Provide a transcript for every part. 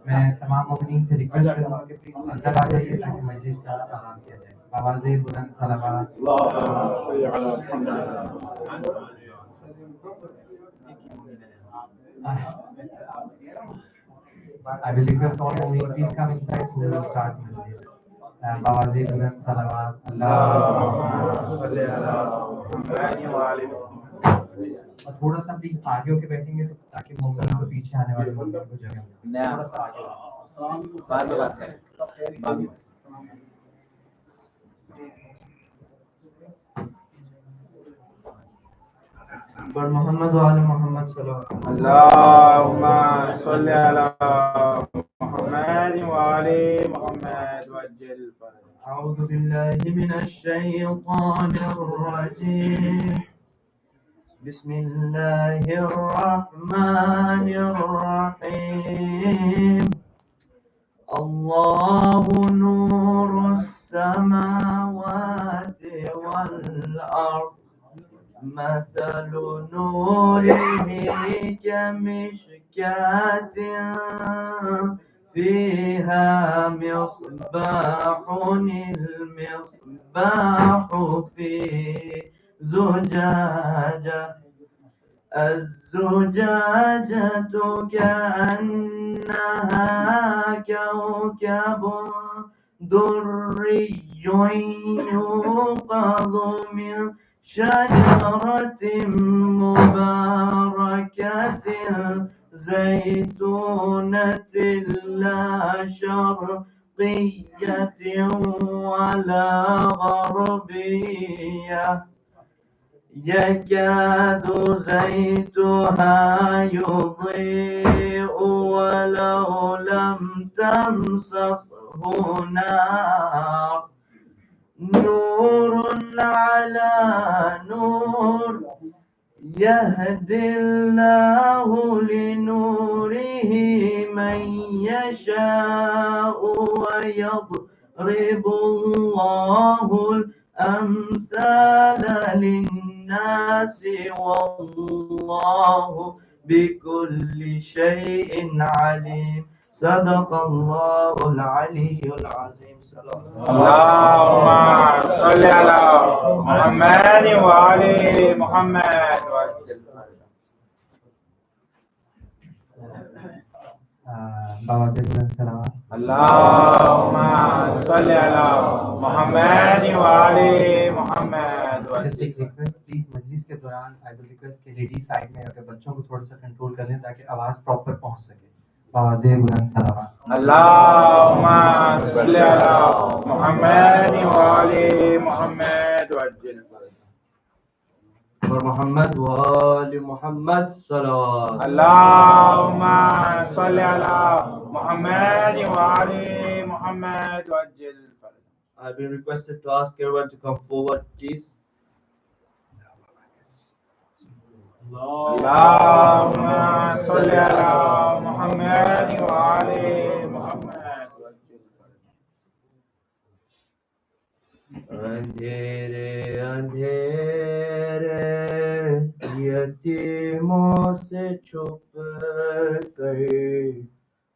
मैं तमाम मोमिनीन से रिक्वेस्ट करूंगा कि प्लीज अंदर आ जाइए ताकि मजलिस का आगाज किया जाए। आवाज़े बुलंद सलावत। I will request all momin please come inside so we will start majlis. आवाज़े बुलंद सलावत। और थोड़ा सा प्लीज आगे होके बैठेंगे तो ताकि मोमिन को पीछे आने वाले मोमिन को जगह मिले। थोड़ा सा आगे पर मोहम्मद व आले मोहम्मद सल्लल्लाहु अल्लाहुम्मा सल्ली अला मुहम्मद व आले मुहम्मद वज्जल अऊज़ु बिल्लाहि मिनश शैतानिर रजीम बिस्मिल्लाहिर रहमानिर रहीम अल्लाहु नूरुस समावाति वल अर्द مثل نوره كمشكاة فيها مصباح المصباح في زجاجة الزجاجة كأنها كوكب دري يوقظ من شجرة مباركة زيتونة لا شرقية ولا غربية يكاد زيتها يضيء ولو لم تمسسه نار نور على نور يهدي الله لنوره من يشاء ويضرب الله الأمثال للناس والله بكل شيء عليم صدق الله العلي العظيم اللهم صل على محمد وآل محمد आवाज़े बुलंद सलावत। اللهم صل على محمد وآل محمد। जस्ट एक रिक्वेस्ट प्लीज मजलिस के दौरान आई विल रिक्वेस्ट कि लेडीज साइड में आकर बच्चों को थोड़ा सा कंट्रोल कर लें ताकि आवाज़ प्रॉपर पहुंच सके। आवाज़े बुलंद सलावत। اللهم صل على محمد وآل محمد وعجل और मोहम्मद व आले मोहम्मद सल्लल्लाहु اللهم صل على محمد وآل محمد وعجل I've been requested to ask everyone to come forward please. اللهم صل على محمد وآل محمد अंधेरे अंधेरे یتیموں سے چھپ کر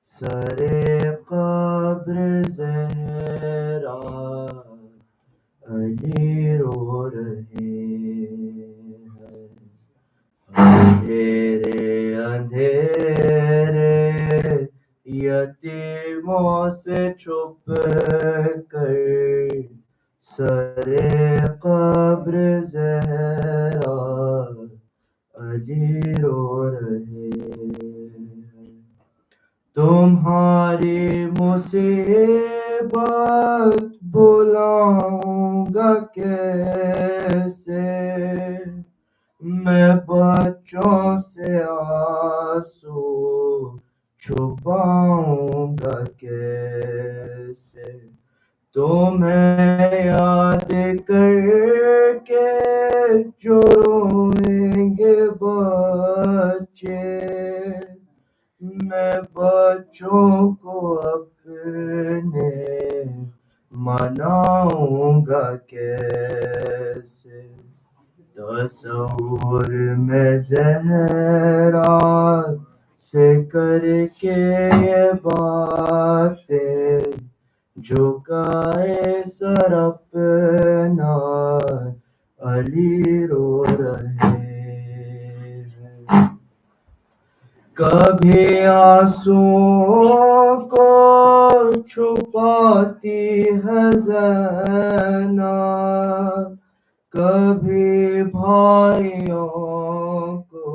سرے قبر زہرا علی رو رہے ہیں، اندھیرے اندھیرے یتیموں سے چھپ کر سرے قبر زہرا علی رو رہے ہیں، تمہاری مصیبت بھلاؤں گا کیسے، میں بچوں سے آنسو چھپاؤں گا کیسے، تمہیں یاد کر کے جو روئیں گے بچے، میں بچوں کو اپنے مناؤں گا کیسے، تصور میں زہرا سے کر کے یہ باتیں جھکائے سر اپنا علی رو رہے ہیں، کبھی آنسوؤں کو چھپاتی ہے زینب، کبھی بھائیوں کو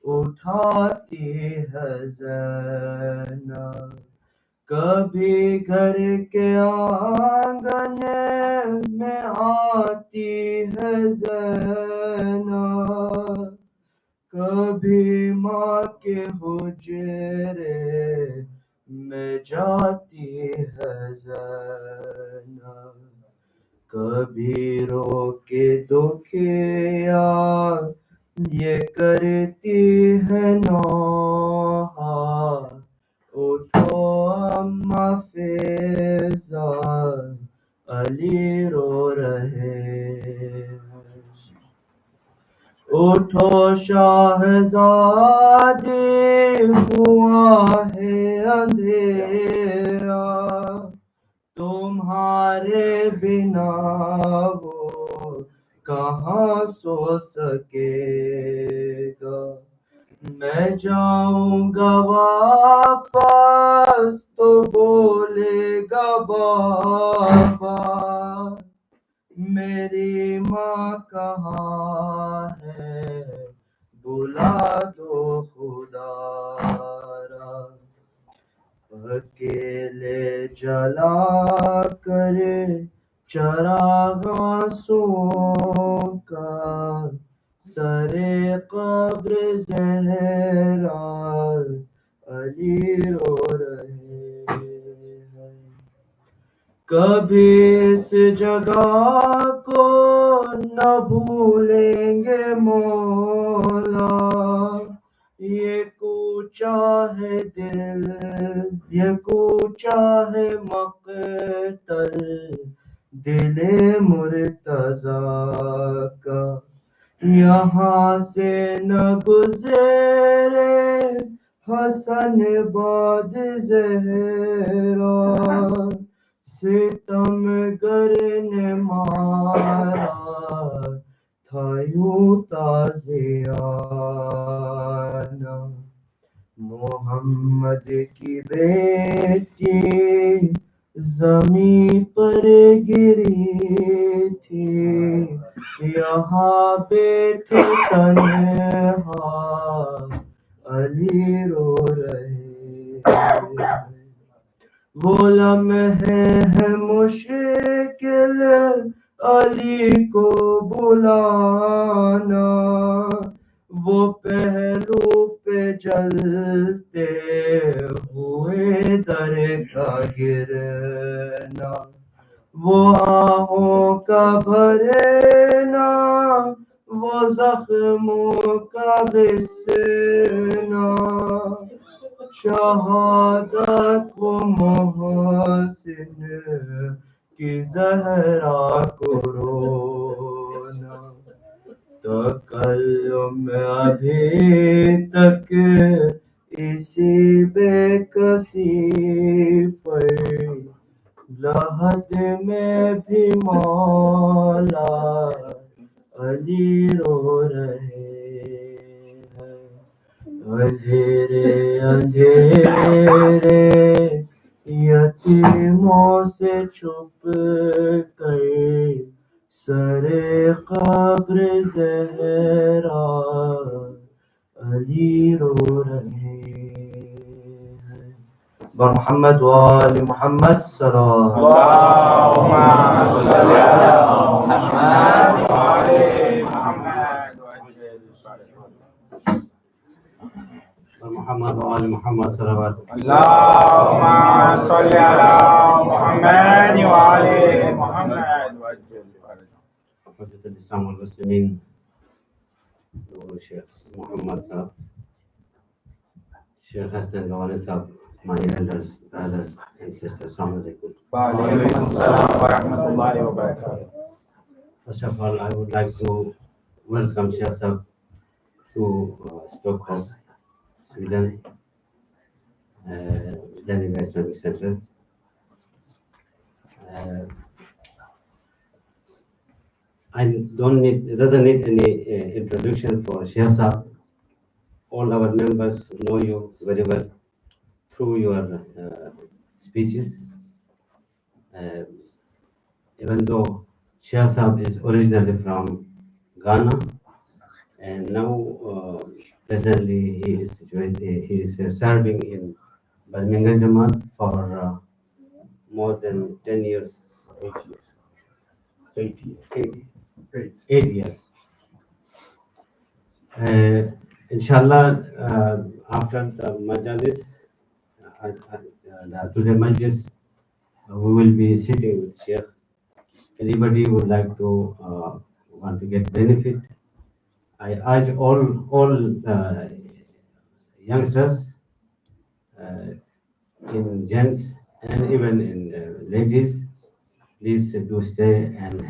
اٹھاتی ہے زینب، کبھی گھر کے آنگن میں آتی ہے زینب، کبھی ماں کے حجرے میں جاتی ہے زینب، کبھی رو کے دکھیا یہ کرتی ہے نوحہ، اٹھو اماں فیضا علی رو رہے ہیں، اٹھو شاہزادی ہوا ہے اندھیرا، تمہارے بنا وہ کہاں سو سکے گا، میں جاؤں گا واپس تو بولے گا بابا، میری ماں کہاں ہے بلا دو خدا را، اکیلے جلا کر چراغ آنسوؤں کا سرے قبر زہرا علی رو رہے ہیں، کبھی اس جگہ کو نہ بھولیں گے مولا، یہ کوچہ ہے دل، یہ کوچہ ہے مقتل دل مرتضیٰ کا، یہاں سے نہ گزرے حسن باد زہرا، ستم گر نے مارا تھا یوں تازیانہ، محمد کی بیٹی زمین پر گری تھی، یہاں بیٹھے تنہا علی رو رہے ہیں، وہ لمحے ہیں مشکل علی کو بلانا، وہ پہلو پہ جلتے ہوئے در کا گرنا، وہ آہوں کا بھرنا، وہ زخموں کا گھسنا، شہادت و محسن کی زہرا کو رونا، तकल्लुम अभी तक इसी बेकसी पर लहद में भी मौला अली रो रहे हैं। अंधेरे अंधेरे यतीमों से छुप कर सरे कब्र ज़हरा अली रो रहे हैं। बर मोहम्मद व आले मोहम्मद सल्लल्लाहु محمد وآل محمد صلوات اللهم صل على محمد وعلى محمد وعجل فرجهم. حجة الإسلام والمسلمين نور Shaykh Muhammad Sahab, Shaykh Hassan Gawani Sahab, my elders, brothers and sisters, Assalamu alaikum. وعليكم السلام ورحمة الله وبركاته. First of all, I would like to welcome Shaykh Sahab to Stockholm, Sweden, Geneva Islamic Center. It doesn't need any introduction for Shaykh Sahab. All our members know you very well through your speeches. Even though Shaykh Sahab is originally from Ghana, and now presently he is serving in Birmingham Jamaat for more than 10 years. 8 years. Inshallah, after the Majalis, today Majlis, we will be sitting with Sheikh. Anybody would like to want to get benefit, I urge all youngsters, in gents and even in ladies, please do stay and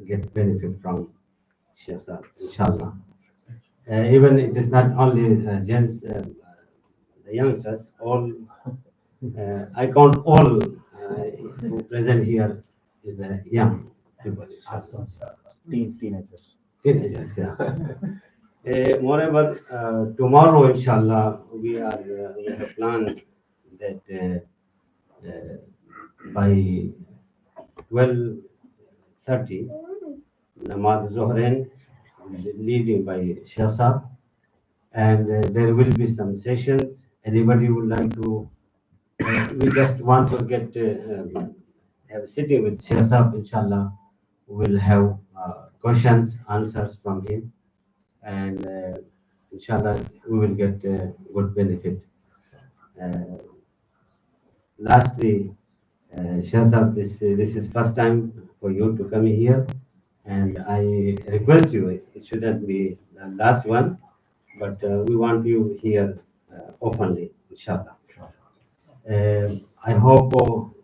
get benefit from Sheikh Sahab, inshallah. Even it is not only gents, the youngsters, all, I count all who present here is young people. Teenagers. Teenagers, yeah. Moreover, tomorrow, inshallah, we have planned that by 12:30, Namaz Zohrain, leading by Shah Sahab, and there will be some sessions. Anybody would like to, we just want to get have a sitting with Shah Sahab, inshallah. We will have questions, answers from him, and inshallah we will get good benefit. Lastly, Shah Sahab, this is first time for you to come here, and I request you, it shouldn't be the last one, but we want you here openly, inshallah. I hope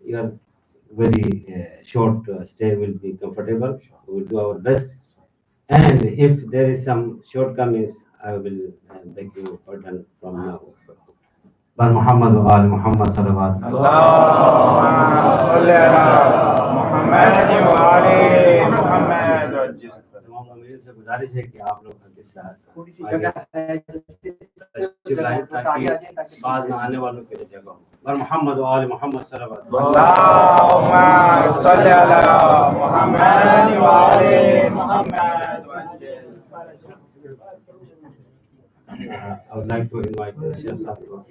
your very short stay will be comfortable. We will do our best, and if there is some shortcomings, I will beg you pardon from now. Bar Muhammad wa Ali Muhammad salawat. اللهم صل على محمد وعلى محمد وعجل. तमाम अमीर से गुजारिश है कि आप लोग के साथ थोड़ी सी जगह है तशरीफ लाएं ताकि बाद में आने वालों के लिए जगह हो। बर मोहम्मद व आले मोहम्मद सल्लल्लाहु अलैहि اللهم صل على محمد وعلى محمد وعجل. I would like to invite Shaykh Sahab to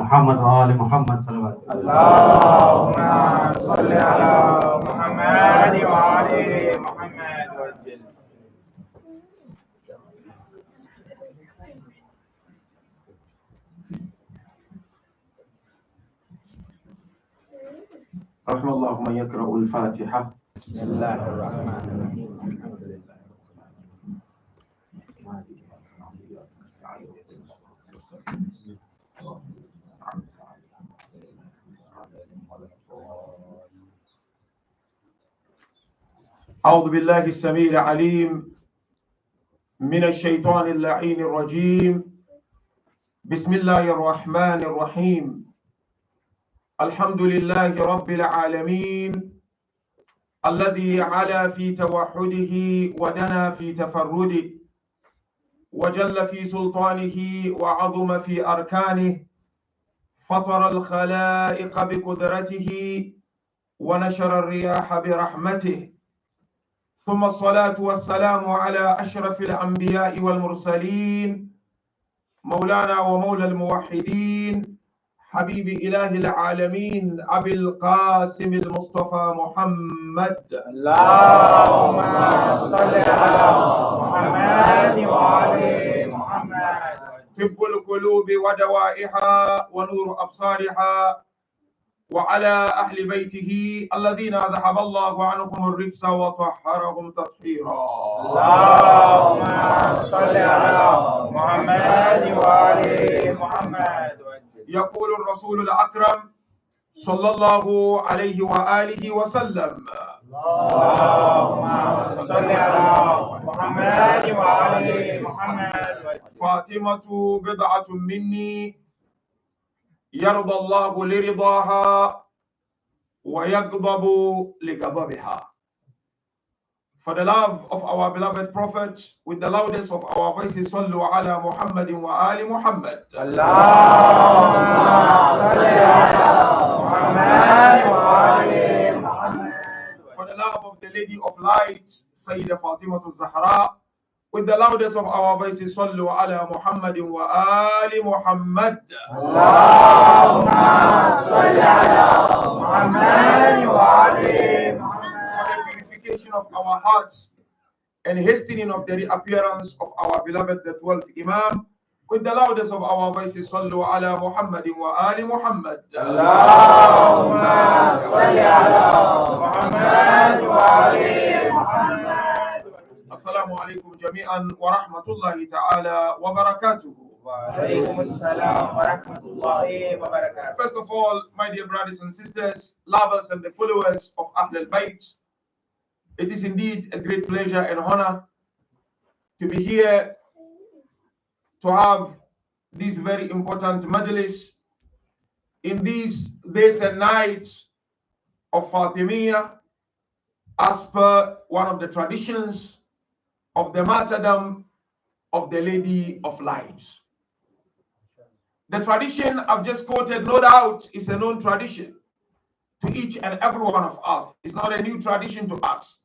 Muhammad wa Ali Muhammad sallallahu alaihi اللهم صل على محمد وعلى محمد وعجل. رحم الله من يقرأ الفاتحة. بسم الله الرحمن الرحيم. الحمد لله. أعوذ بالله السميع العليم من الشيطان اللعين الرجيم بسم الله الرحمن الرحيم الحمد لله رب العالمين الذي علا في توحده ودنا في تفرده وجل في سلطانه وعظم في أركانه فطر الخلائق بقدرته ونشر الرياح برحمته ثم الصلاة والسلام على أشرف الأنبياء والمرسلين مولانا ومولى الموحدين حبيب إله العالمين أبي القاسم المصطفى محمد اللهم صل على محمد وعلى محمد. طب القلوب ودوائها ونور أبصارها وعلى أهل بيته الذين ذهب الله عنهم الرجس وطهرهم تطهيرا. اللهم صل على محمد وعلى محمد. يقول الرسول الأكرم صلى الله عليه وآله وسلم اللهم صل على محمد وعلى محمد. فاطمة بضعة مني يرضى الله لرضاها ويغضب لغضبها. For the love of our beloved Prophet, with the loudest of our voices, Sallu ala Muhammadin wa ali Muhammad. اللهم صل على محمد وعلى محمد. For the love of the Lady of Light, Sayyidah Fatima Zehra, with the loudest of our voices, Sallu ala Muhammadin wa ali Muhammad. اللهم صل على محمد وعلى محمد. For the purification of our hearts and hastening of the reappearance of our beloved, the 12th Imam, with the loudest of our voices, Sallu ala Muhammadin wa ali Muhammad. اللهم صل على محمد وعلى محمد. Assalamu alaikum jami'an wa rahmatullahi ta'ala wa barakatuhu. وعليكم السلام ورحمة الله وبركاته. First of all, my dear brothers and sisters, lovers and the followers of Ahl al-Bayt, it is indeed a great pleasure and honor to be here to have this very important majlis in these days and nights of Fatimiyya, as per one of the traditions of the martyrdom of the Lady of Light. The tradition I've just quoted, no doubt, is a known tradition to each and every one of us. It's not a new tradition to us.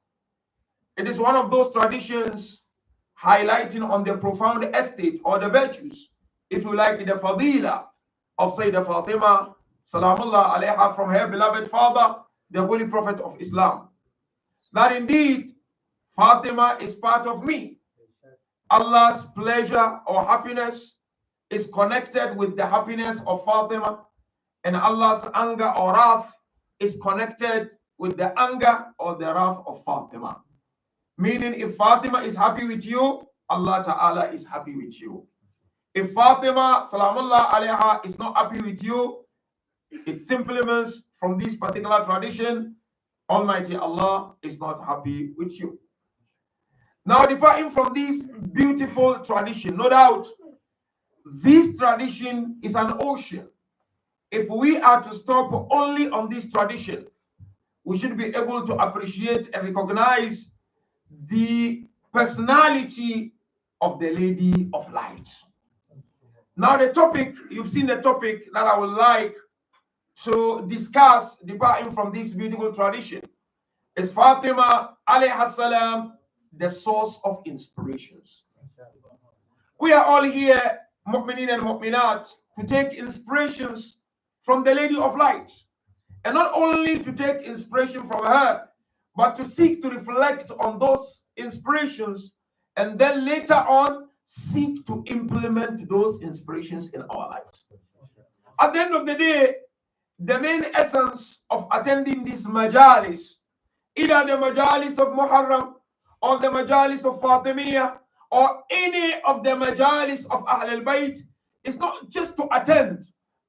It is one of those traditions highlighting on the profound estate or the virtues, if you like, the fadila of Sayyidah Fatima, Salamullah alayha, from her beloved father, the Holy Prophet of Islam. That indeed, Fatima is part of me. Allah's pleasure or happiness is connected with the happiness of Fatima, and Allah's anger or wrath is connected with the anger or the wrath of Fatima. Meaning, if Fatima is happy with you, Allah Ta'ala is happy with you. If Fatima, Salamullah alayha, is not happy with you, it simply means from this particular tradition, Almighty Allah is not happy with you. Now, departing from this beautiful tradition, no doubt, this tradition is an ocean. If we are to stop only on this tradition, we should be able to appreciate and recognize the personality of the Lady of Light. Now, the topic, you've seen the topic that I would like to discuss, departing from this beautiful tradition, is Fatima alayha salam, the source of inspirations. We are all here, mu'minin and mu'minat, to take inspirations from the Lady of Light. And not only to take inspiration from her, but to seek to reflect on those inspirations and then later on seek to implement those inspirations in our lives. At the end of the day, the main essence of attending this majalis, either the majalis of Muharram or the majalis of Fatimiyya or any of the majalis of Ahl al-Bayt, is not just to attend,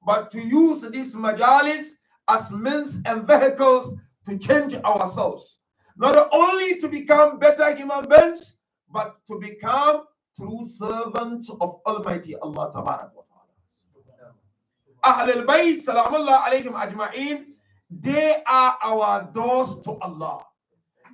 but to use these majalis as means and vehicles to change ourselves. Not only to become better human beings, but to become true servant of Almighty Allah Tabarak wa Ta'ala. Ahlul Bayt, salamullah alayhim ajma'in, they are our doors to Allah.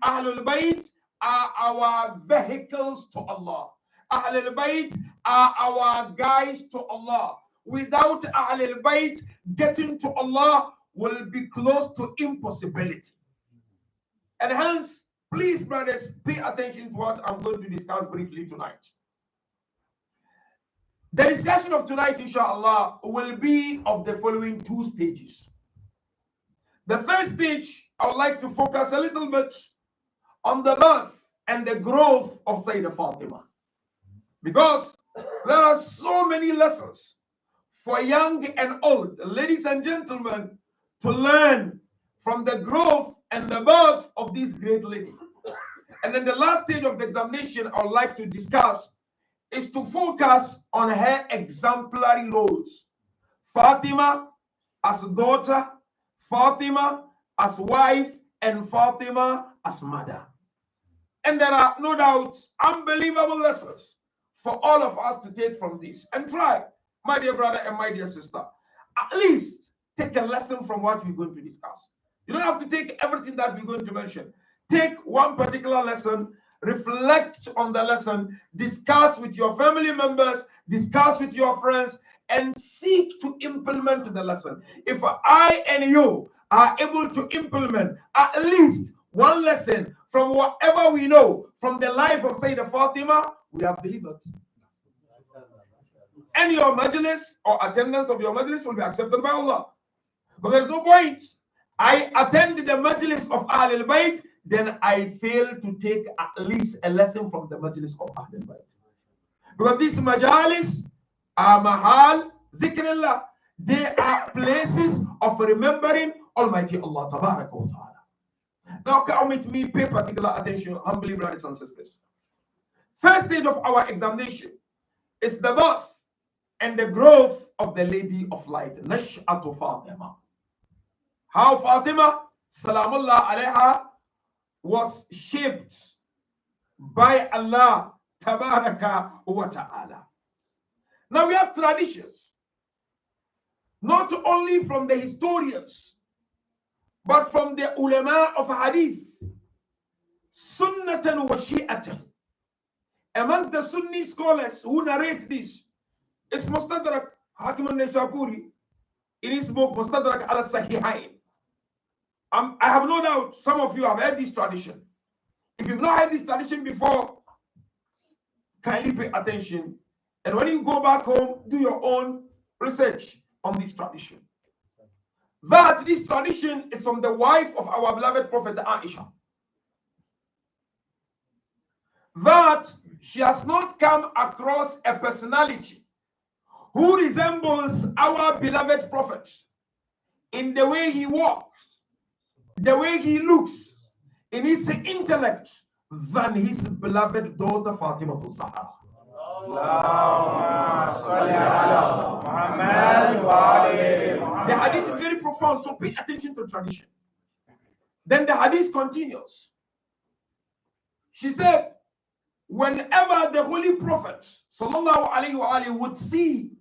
Ahlul Bayt are our vehicles to Allah. Ahlul Bayt are our guides to Allah. Without Ahlul Bayt, getting to Allah will be close to impossibility. And hence, please, brothers, pay attention to what I'm going to discuss briefly tonight. The discussion of tonight, inshallah, will be of the following two stages. The first stage, I would like to focus a little bit on the birth and the growth of Sayyidah Fatima. Because there are so many lessons for young and old, ladies and gentlemen, to learn from the growth and the birth of this great lady. And then the last stage of the examination I would like to discuss is to focus on her exemplary roles. Fatima as daughter, Fatima as wife, and Fatima as mother. And there are no doubt unbelievable lessons for all of us to take from this. And try, my dear brother and my dear sister, at least take a lesson from what we're going to discuss. You don't have to take everything that we're going to mention. Take one particular lesson, reflect on the lesson, discuss with your family members, discuss with your friends, and seek to implement the lesson. If I and you are able to implement at least one lesson from whatever we know from the life of Sayyidah Fatima, we have delivered. And your majlis or attendance of your majlis will be accepted by Allah. But there's no point. I attend the majlis of Ahlul Bayt, then I fail to take at least a lesson from the majlis of Ahlul Bayt. Because these majalis are mahal dhikrillah. They are places of remembering Almighty Allah Tabaraka wa Ta'ala. Now come with me, pay particular attention, humbly brothers and sisters. First stage of our examination is the birth and the growth of the Lady of Light, Nash'atu Fatima. How Fatima, salamullah alayha, was shaped by Allah Tabaraka wa Ta'ala. Now we have traditions, not only from the historians, but from the ulama of hadith, sunnatan wa shi'atan. Amongst the Sunni scholars who narrate this is Mustadrak Hakim al-Nishaburi in his book Mustadrak al-Sahihain. I have no doubt some of you have heard this tradition. If you've not heard this tradition before, kindly pay attention. And when you go back home, do your own research on this tradition. That this tradition is from the wife of our beloved Prophet Aisha. That she has not come across a personality who resembles our beloved Prophet in the way he walks, the way he looks, in his intellect, than his beloved daughter Fatima Zehra. The hadith is very profound, so pay attention to tradition. Then the hadith continues. She said, whenever the Holy Prophet sallallahu alaihi wasallam would see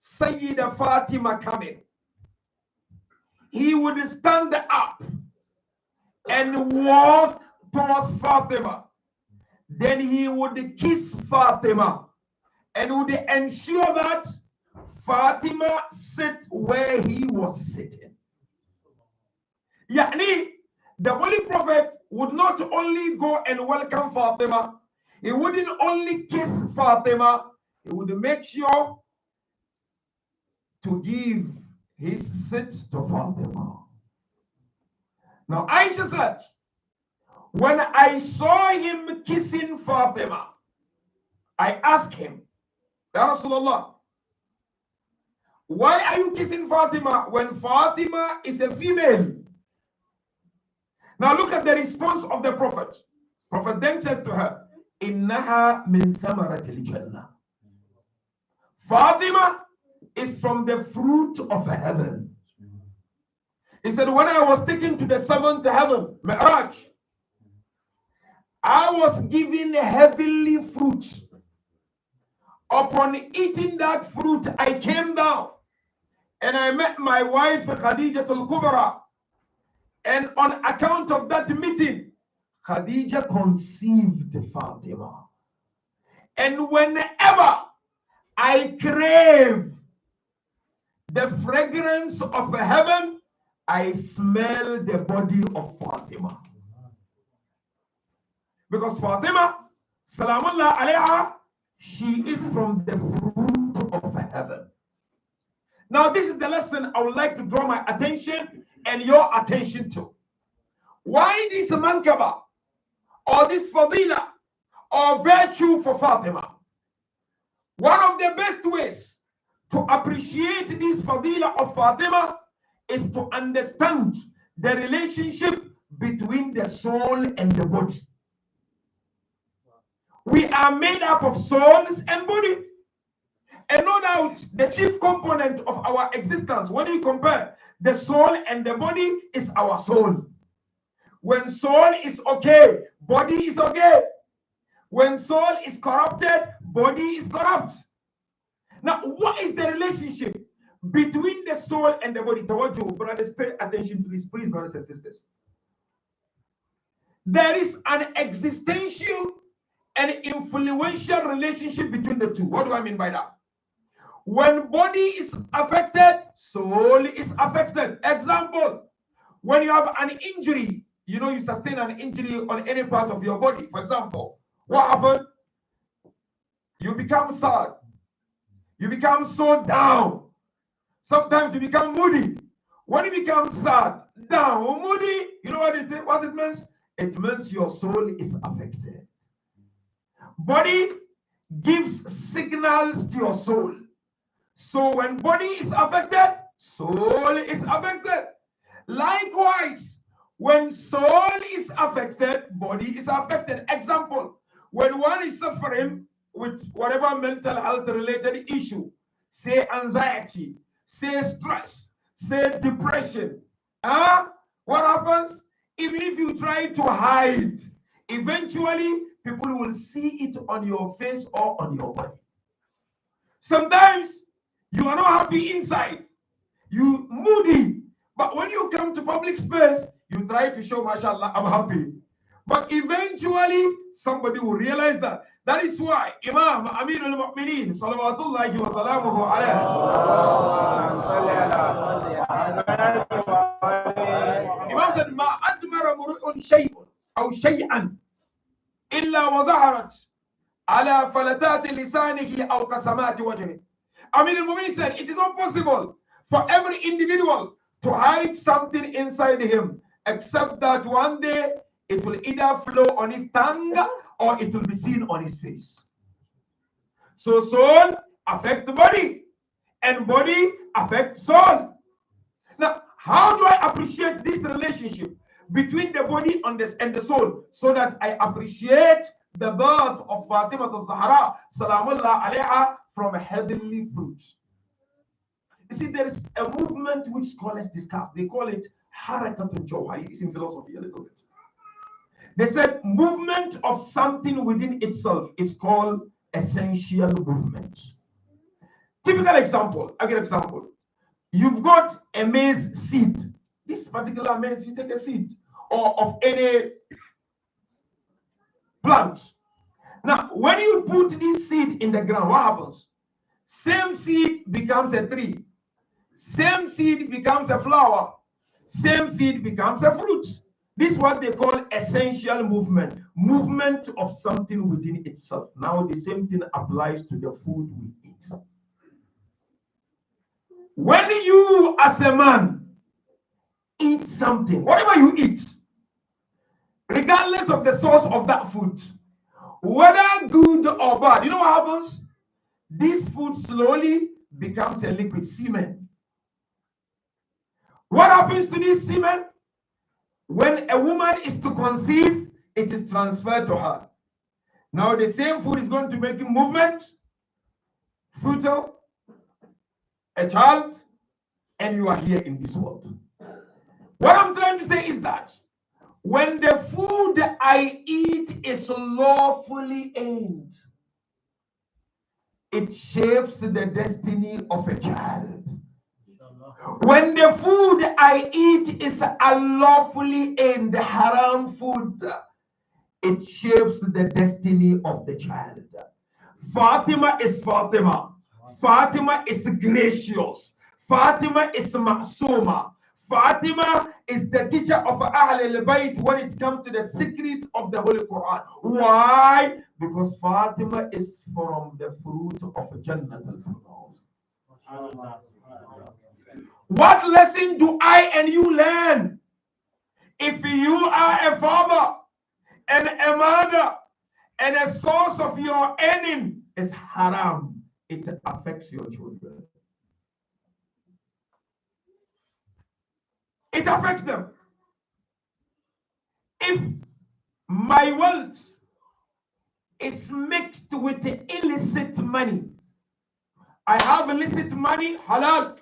Sayyidah Fatima coming, he would stand up and walk towards Fatima. Then he would kiss Fatima and would ensure that Fatima sit where he was sitting. Yani, the Holy Prophet would not only go and welcome Fatima, he wouldn't only kiss Fatima, he would make sure to give his seat to Fatima. Now, Aisha said, when I saw him kissing Fatima, I asked him, Ya Rasulullah, why are you kissing Fatima when Fatima is a female? Now look at the response of the Prophet. Prophet then said to her, Innaha min thamaratil jannah. Fatima is from the fruit of heaven. He said, when I was taken to the seventh heaven, Mi'raj, I was given heavenly fruit. Upon eating that fruit, I came down and I met my wife Khadija al-Kubra. And on account of that meeting, Khadija conceived Fatima. And whenever I crave the fragrance of heaven, I smell the body of Fatima. Because Fatima, Salamullah alayha, she is from the fruit of heaven. Now, this is the lesson I would like to draw my attention and your attention to. Why this mankaba or this fadila or virtue for Fatima? One of the best ways to appreciate this fadila of Fatima is to understand the relationship between the soul and the body. We are made up of souls and body. And no doubt, the chief component of our existence, when you compare the soul and the body, is our soul. When soul is okay, body is okay. When soul is corrupted, body is corrupt. Now, what is the relationship between the soul and the body? Tawajjuh, brothers, pay attention to this, please, brothers and sisters. There is an existential and influential relationship between the two. What do I mean by that? When body is affected, soul is affected. Example, when you have an injury, you know, you sustain an injury on any part of your body. For example, what happened? You become sad. You become so down. Sometimes you become moody. When you become sad, down, moody, you know what it means? It means your soul is affected. Body gives signals to your soul. So when body is affected, soul is affected. Likewise, when soul is affected, body is affected. Example, when one is suffering with whatever mental health related issue, say anxiety, say stress, say depression, what happens? Even if you try to hide, eventually people will see it on your face or on your body. Sometimes you are not happy inside, you moody, but when you come to public space, you try to show, mashallah, I'm happy. But eventually, somebody will realize that. That is why Imam Amir al-Mu'mineen, salawatullahi wa salamuhu alayhi. Imam said, Ma admara muru'un shay'un, aw shay'an, illa wa zaharat, ala falatati lisanihi aw qasamati wajhi. Amir al-Mu'mineen said, it is not possible for every individual to hide something inside him, except that one day it will either flow on his tongue or it will be seen on his face. So soul affects the body and body affects soul. Now, how do I appreciate this relationship between the body and the soul so that I appreciate the birth of Fatima Zehra, salamullah alayha, from a heavenly fruit? You see, there is a movement which scholars discuss. They call it Harakatun Jawhari. It's in philosophy a little bit. They said movement of something within itself is called essential movement. Typical example, I get example. You've got a maize seed. This particular maize, you take a seed or of any plant. Now, when you put this seed in the ground, what happens? Same seed becomes a tree. Same seed becomes a flower. Same seed becomes a fruit. This is what they call essential movement. Movement of something within itself. Now the same thing applies to the food we eat. When you as a man eat something, whatever you eat, regardless of the source of that food, whether good or bad, you know what happens? This food slowly becomes a liquid semen. What happens to this semen? When a woman is to conceive, it is transferred to her. Now the same food is going to make movement, fetal, a child, and you are here in this world. What I'm trying to say is that when the food I eat is lawfully aimed, it shapes the destiny of a child. When the food I eat is unlawfully and haram food, it shapes the destiny of the child. Fatima is Fatima. Fatima is gracious. Fatima is Ma'suma. Fatima is the teacher of Ahl al-Bayt when it comes to the secret of the Holy Quran. Why? Because Fatima is from the fruit of Jannat al-Firdaus. What lesson do I and you learn? If you are a father and a mother and a source of your earning is haram, it affects your children. It affects them. If my wealth is mixed with illicit money, I have illicit money, halal,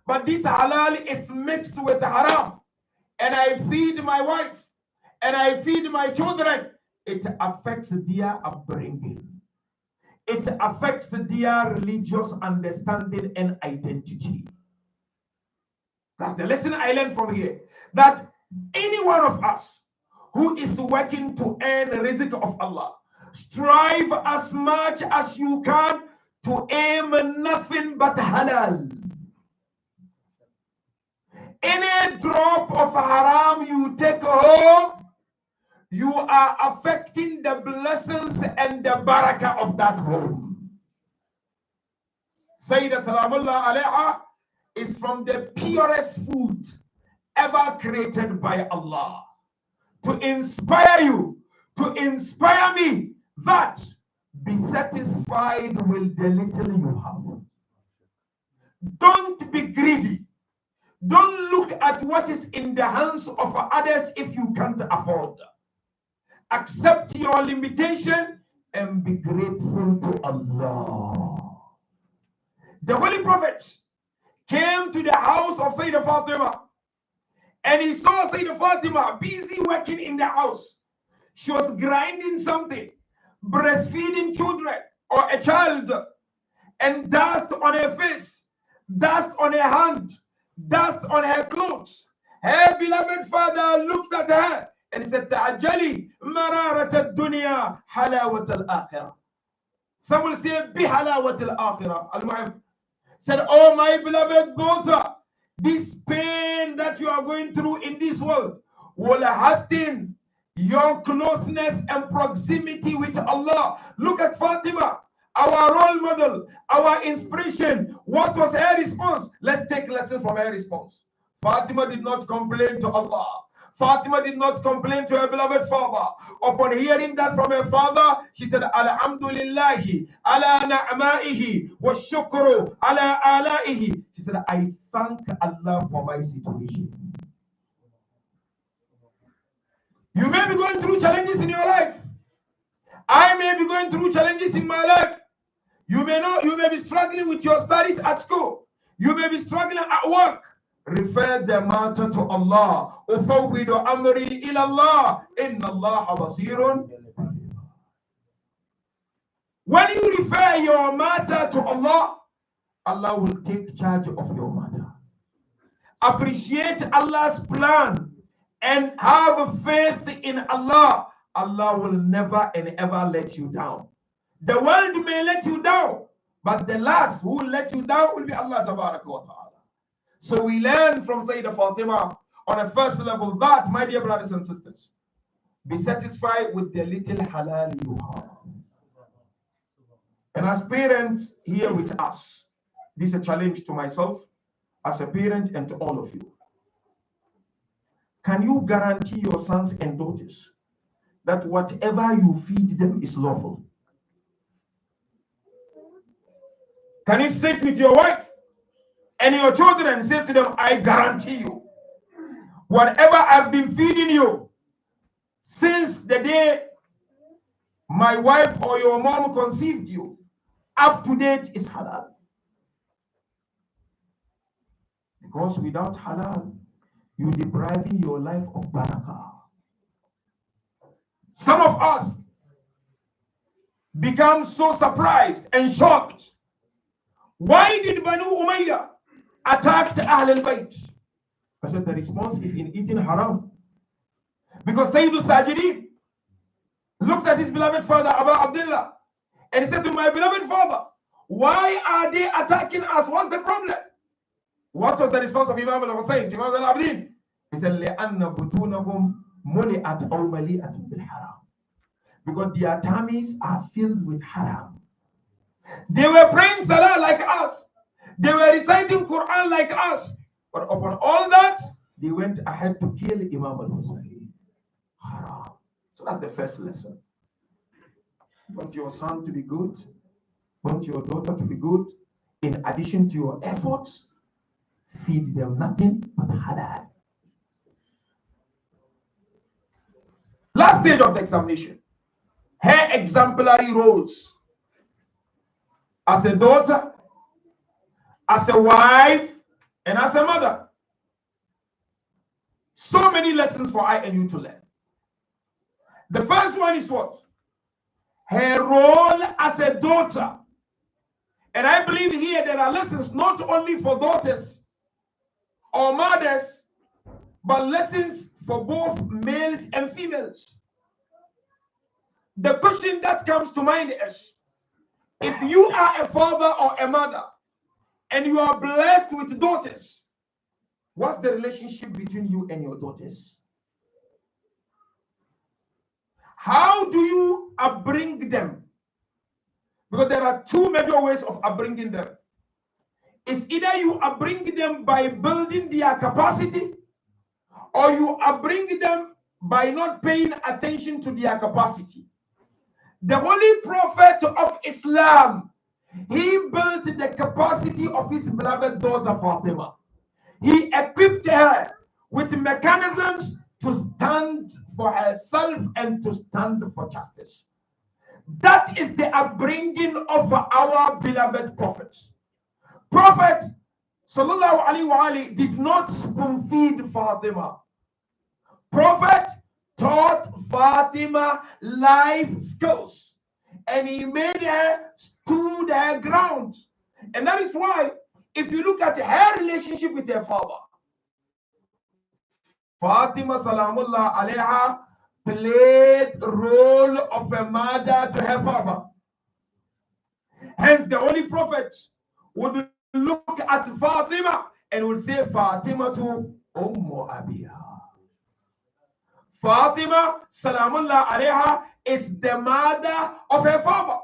but this halal is mixed with haram, and I feed my wife and I feed my children, it affects their upbringing. It affects their religious understanding and identity. That's the lesson I learned from here. That any one of us who is working to earn the rizq of Allah, strive as much as you can to aim nothing but halal. Any drop of haram you take home, you are affecting the blessings and the barakah of that home. Sayyidah Salamullah Alayha is from the purest food ever created by Allah. To inspire you, to inspire me, that be satisfied with the little you have. Don't be greedy. Don't look at what is in the hands of others if you can't afford. Accept your limitation and be grateful to Allah. The Holy Prophet came to the house of Sayyidah Fatima and he saw Sayyidah Fatima busy working in the house. She was grinding something, breastfeeding children or a child, and dust on her face, dust on her hand, dust on her clothes. Her beloved father looked at her and he said, Ta'ajali mararat al-dunya halawat al-akhirah. Some will say, bi halawat al-akhirah. Al-Mu'im said, oh my beloved daughter, this pain that you are going through in this world will hasten your closeness and proximity with Allah. Look at Fatima, our role model, our inspiration. What was her response? Let's take a lesson from her response. Fatima did not complain to Allah. Fatima did not complain to her beloved father. Upon hearing that from her father, she said, Alhamdulillahi, ala na'ma'ihi, wa shukru, ala ala'ihi. She said, I thank Allah for my situation. You may be going through challenges in your life. I may be going through challenges in my life. You may be struggling with your studies at school. You may be struggling at work. Refer the matter to Allah. Ufawwidu amri ila Allah. Inna Allah basirun. When you refer your matter to Allah, Allah will take charge of your matter. Appreciate Allah's plan and have faith in Allah. Allah will never and ever let you down. The world may let you down, but the last who will let you down will be Allah Tabaraka wa Ta'ala. So we learn from Sayyidah Fatima on a first level that, my dear brothers and sisters, be satisfied with the little halal you have. And as parents here with us, this is a challenge to myself as a parent and to all of you. Can you guarantee your sons and daughters that whatever you feed them is lawful? Can you sit with your wife and your children and say to them, I guarantee you, whatever I've been feeding you since the day my wife or your mom conceived you, up to date is halal. Because without halal, you're depriving your life of barakah. Some of us, become so surprised and shocked. Why did Banu Umayyah attack Ahl al-Bayt? I said the response is in eating haram. Because Sayyidul Sajidin looked at his beloved father, Abu Abdullah, and he said to my beloved father, why are they attacking us? What's the problem? What was the response of Imam al-Hussein, Imam al-Abdin? He said, لَأَنَّ بُطُونَهُمْ مُلِئَتْ أَوْ مَلِئَتْ بِالْحَرَامِ. Because their tummies are filled with haram. They were praying salah like us. They were reciting Quran like us. But upon all that, they went ahead to kill Imam al-Hussein. Haram. So that's the first lesson. Want your son to be good? Want your daughter to be good? In addition to your efforts, feed them nothing but halal. Last stage of the examination. Her exemplary roles as a daughter, as a wife, and as a mother. So many lessons for I and you to learn. The first one is what? Her role as a daughter. And I believe here there are lessons not only for daughters or mothers, but lessons for both males and females. The question that comes to mind is, if you are a father or a mother and you are blessed with daughters, what's the relationship between you and your daughters? How do you upbring them? Because there are two major ways of upbringing them. It's either you upbring them by building their capacity, or you upbring them by not paying attention to their capacity. The Holy Prophet of Islam, he built the capacity of his beloved daughter Fatima. He equipped her with mechanisms to stand for herself and to stand for justice. That is the upbringing of our beloved Prophet. Prophet Sallallahu Alaihi Wasallam did not spoon feed Fatima. Prophet taught Fatima life skills, and he made her stood her ground. And that is why, if you look at her relationship with her father, Fatima Salamullah Alaiha played the role of a mother to her father. Hence, the Holy Prophet would look at Fatima and would say, Fatima to Ummu Abiha. Fatima Salamullah Alaiha is the mother of her father.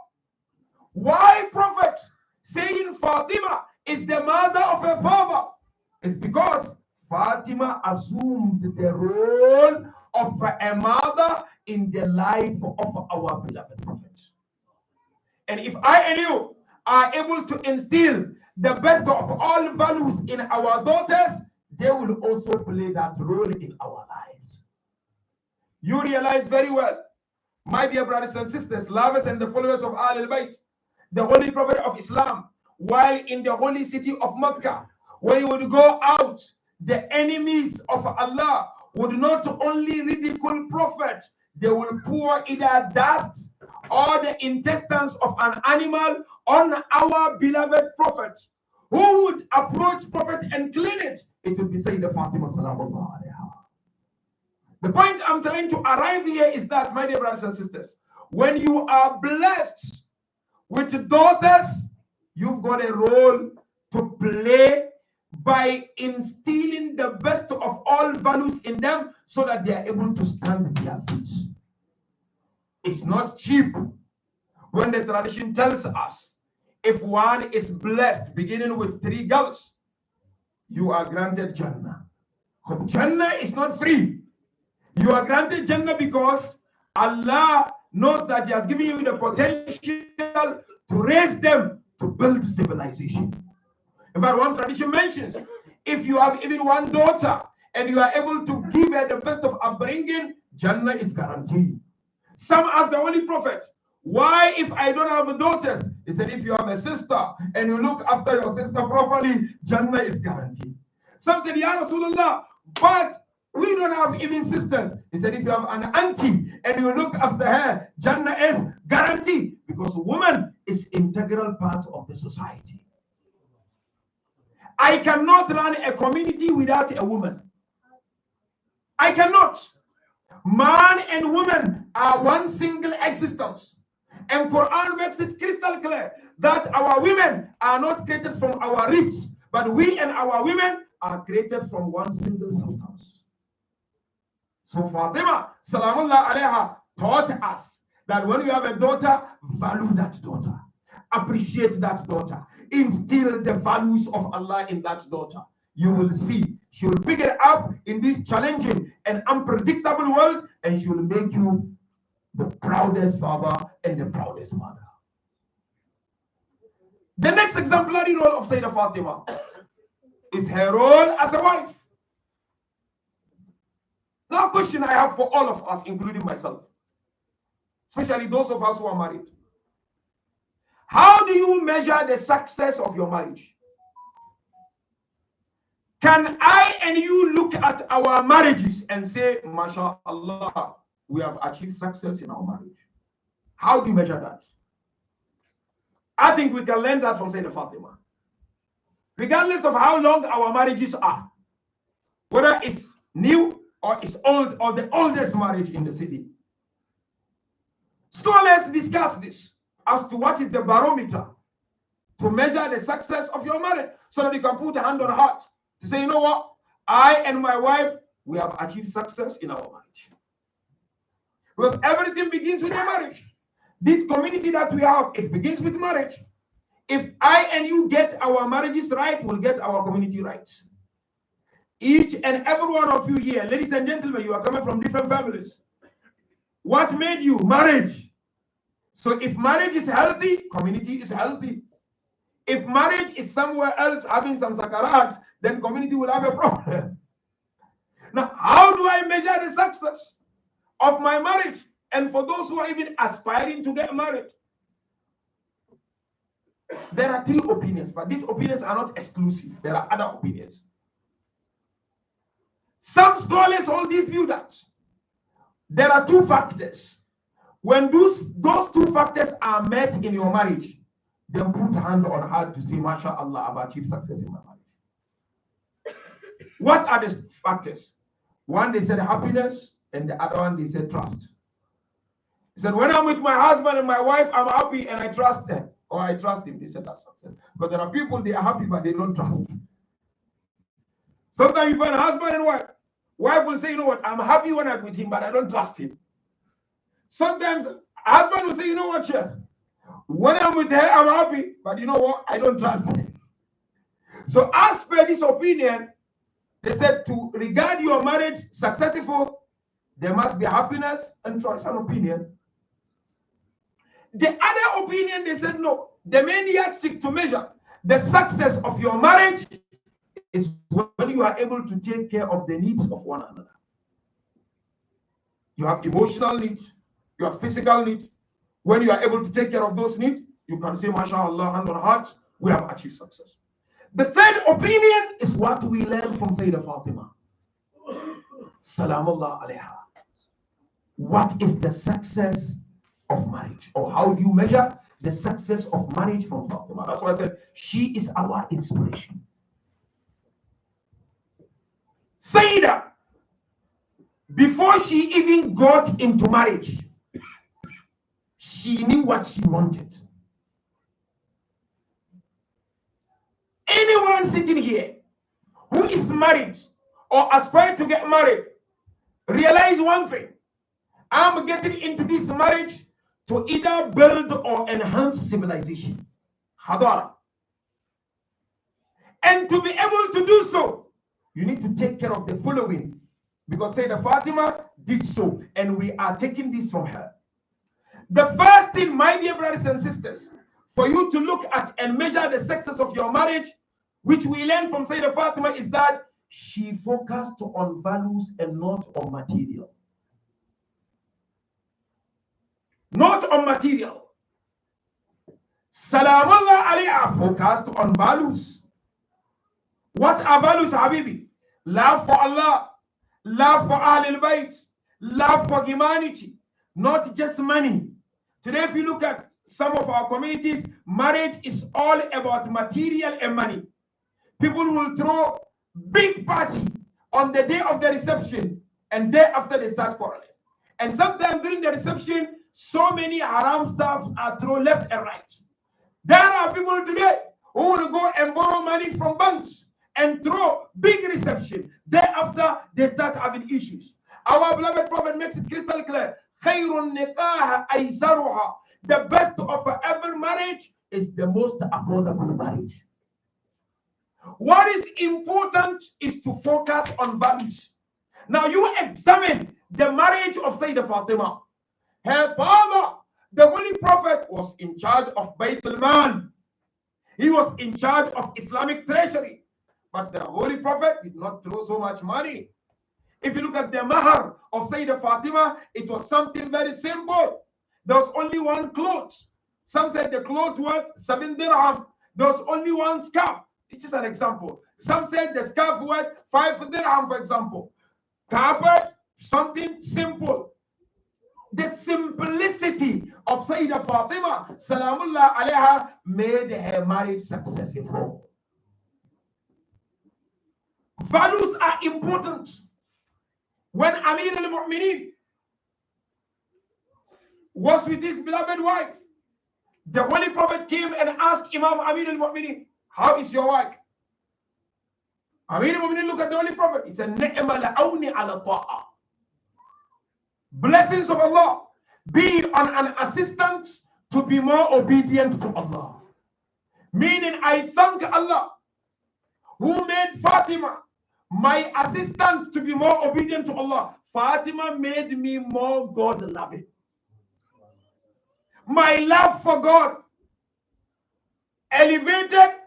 Why Prophet saying Fatima is the mother of her father? It's because Fatima assumed the role of a mother in the life of our beloved Prophet. And if I and you are able to instill the best of all values in our daughters, they will also play that role in our lives. You realize very well, my dear brothers and sisters, lovers and the followers of Ahl al-Bayt, the Holy Prophet of Islam, while in the holy city of Mecca, when he would go out, the enemies of Allah would not only ridicule Prophet, they will pour either dust or the intestines of an animal on our beloved Prophet. Who would approach Prophet and clean it? It would be Sayyidah Fatima Salamullah Alaiha. The point I'm trying to arrive here is that, my dear brothers and sisters, when you are blessed with daughters, you've got a role to play by instilling the best of all values in them so that they are able to stand their feet. It's not cheap when the tradition tells us if one is blessed beginning with 3 girls, you are granted Jannah. But Jannah is not free. You are granted Jannah because Allah knows that He has given you the potential to raise them to build civilization. In fact, one tradition mentions, if you have even one daughter and you are able to give her the best of upbringing, Jannah is guaranteed. Some ask the Holy Prophet, why if I don't have daughters? He said, if you have a sister and you look after your sister properly, Jannah is guaranteed. Some said, Ya Rasulullah, but We don't have even sisters. He said, if you have an auntie and you look after her, Jannah is guaranteed, because woman is integral part of the society. I cannot run a community without a woman. I cannot. Man and woman are one single existence. And Quran makes it crystal clear that our women are not created from our ribs, but we and our women are created from one single substance. So Fatima, Salamullah alayha, taught us that when you have a daughter, value that daughter, appreciate that daughter, instill the values of Allah in that daughter. You will see she will pick it up in this challenging and unpredictable world, and she will make you the proudest father and the proudest mother. The next exemplary role of Sayyidah Fatima is her role as a wife. Now, a question I have for all of us, including myself, especially those of us who are married. How do you measure the success of your marriage? Can I and you look at our marriages and say, MashaAllah, we have achieved success in our marriage? How do you measure that? I think we can learn that from Sayyidah Fatima. Regardless of how long our marriages are, whether it's new or it's old or the oldest marriage in the city. So let's discuss this as to what is the barometer to measure the success of your marriage, so that you can put a hand on the heart to say, you know what, I and my wife, we have achieved success in our marriage. Because everything begins with a marriage. This community that we have, it begins with marriage. If I and you get our marriages right, we'll get our community right. Each and every one of you here, ladies and gentlemen, you are coming from different families. What made you? Marriage. So if marriage is healthy, community is healthy. If marriage is somewhere else having some sakarat, then community will have a problem. Now, how do I measure the success of my marriage? And for those who are even aspiring to get married, there are three opinions, but these opinions are not exclusive. There are other opinions. Some scholars hold this view that there are two factors. When those two factors are met in your marriage, then put a hand on heart to say, MashaAllah, I've achieved success in my marriage. What are the factors? One, they said happiness, and the other one, they said trust. He said, when I'm with my husband and my wife, I'm happy and I trust them. Or I trust him. They said that's success. But there are people, they are happy, but they don't trust. Sometimes you find a husband and wife. Wife will say, you know what, I'm happy when I'm with him, but I don't trust him. Sometimes husband will say, you know what, Chef, when I'm with her, I'm happy, but you know what, I don't trust her. So as per this opinion, they said to regard your marriage successful, there must be happiness and trust and opinion. The other opinion, they said, no, the main yardstick to measure the success of your marriage is when you are able to take care of the needs of one another. You have emotional needs, you have physical needs. When you are able to take care of those needs, you can say, MashaAllah, hand on heart, we have achieved success. The third opinion is what we learn from Sayyidah Fatima. Salamullah alayha. What is the success of marriage? Or how do you measure the success of marriage from Fatima? That's why I said she is our inspiration. Sayyidah, before she even got into marriage, she knew what she wanted. Anyone sitting here who is married or aspires to get married, realize one thing. I'm getting into this marriage to either build or enhance civilization. Hadara. And to be able to do so, you need to take care of the following. Because Sayyidah Fatima did so, and we are taking this from her. The first thing, my dear brothers and sisters, for you to look at and measure the success of your marriage, which we learn from Sayyidah Fatima, is that she focused on values and not on material. Not on material. Salamullah alayha focused on values. What are values, Habibi? Love for Allah, love for Ahlul Bayt, love for humanity, not just money. Today, if you look at some of our communities, marriage is all about material and money. People will throw big party on the day of the reception, and day after they start quarreling. And sometimes during the reception, so many haram stuff are thrown left and right. There are people today who will go and borrow money from banks and throw big reception. Thereafter, they start having issues. Our beloved Prophet makes it crystal clear. خَيْرُ النِّكَاحَ أَيْسَرُهَا. The best of every marriage is the most affordable marriage. What is important is to focus on values. Now you examine the marriage of Sayyidah Fatima. Her father, the Holy Prophet, was in charge of Bayt al-Mal. He was in charge of Islamic treasury. But the Holy Prophet did not throw so much money. If you look at the mahar of Sayyidah Fatima, it was something very simple. There was only one cloth. Some said the cloth was 7 dirham. There was only one scarf. This is an example. Some said the scarf was 5 dirham, for example. Carpet, something simple. The simplicity of Sayyidah Fatima, Salamullah alayha, made her marriage successful. Values are important. When Amir al-Mu'mineen was with his beloved wife, the Holy Prophet came and asked Imam Amir al-Mu'mineen, how is your wife? Amir al-Mu'mineen looked at the Holy Prophet. He said, Ni'ma la'awni ala ta'a. Blessings of Allah be on an assistant to be more obedient to Allah. Meaning, I thank Allah who made Fatima my assistant to be more obedient to Allah. Fatima made me more God-loving. My love for God elevated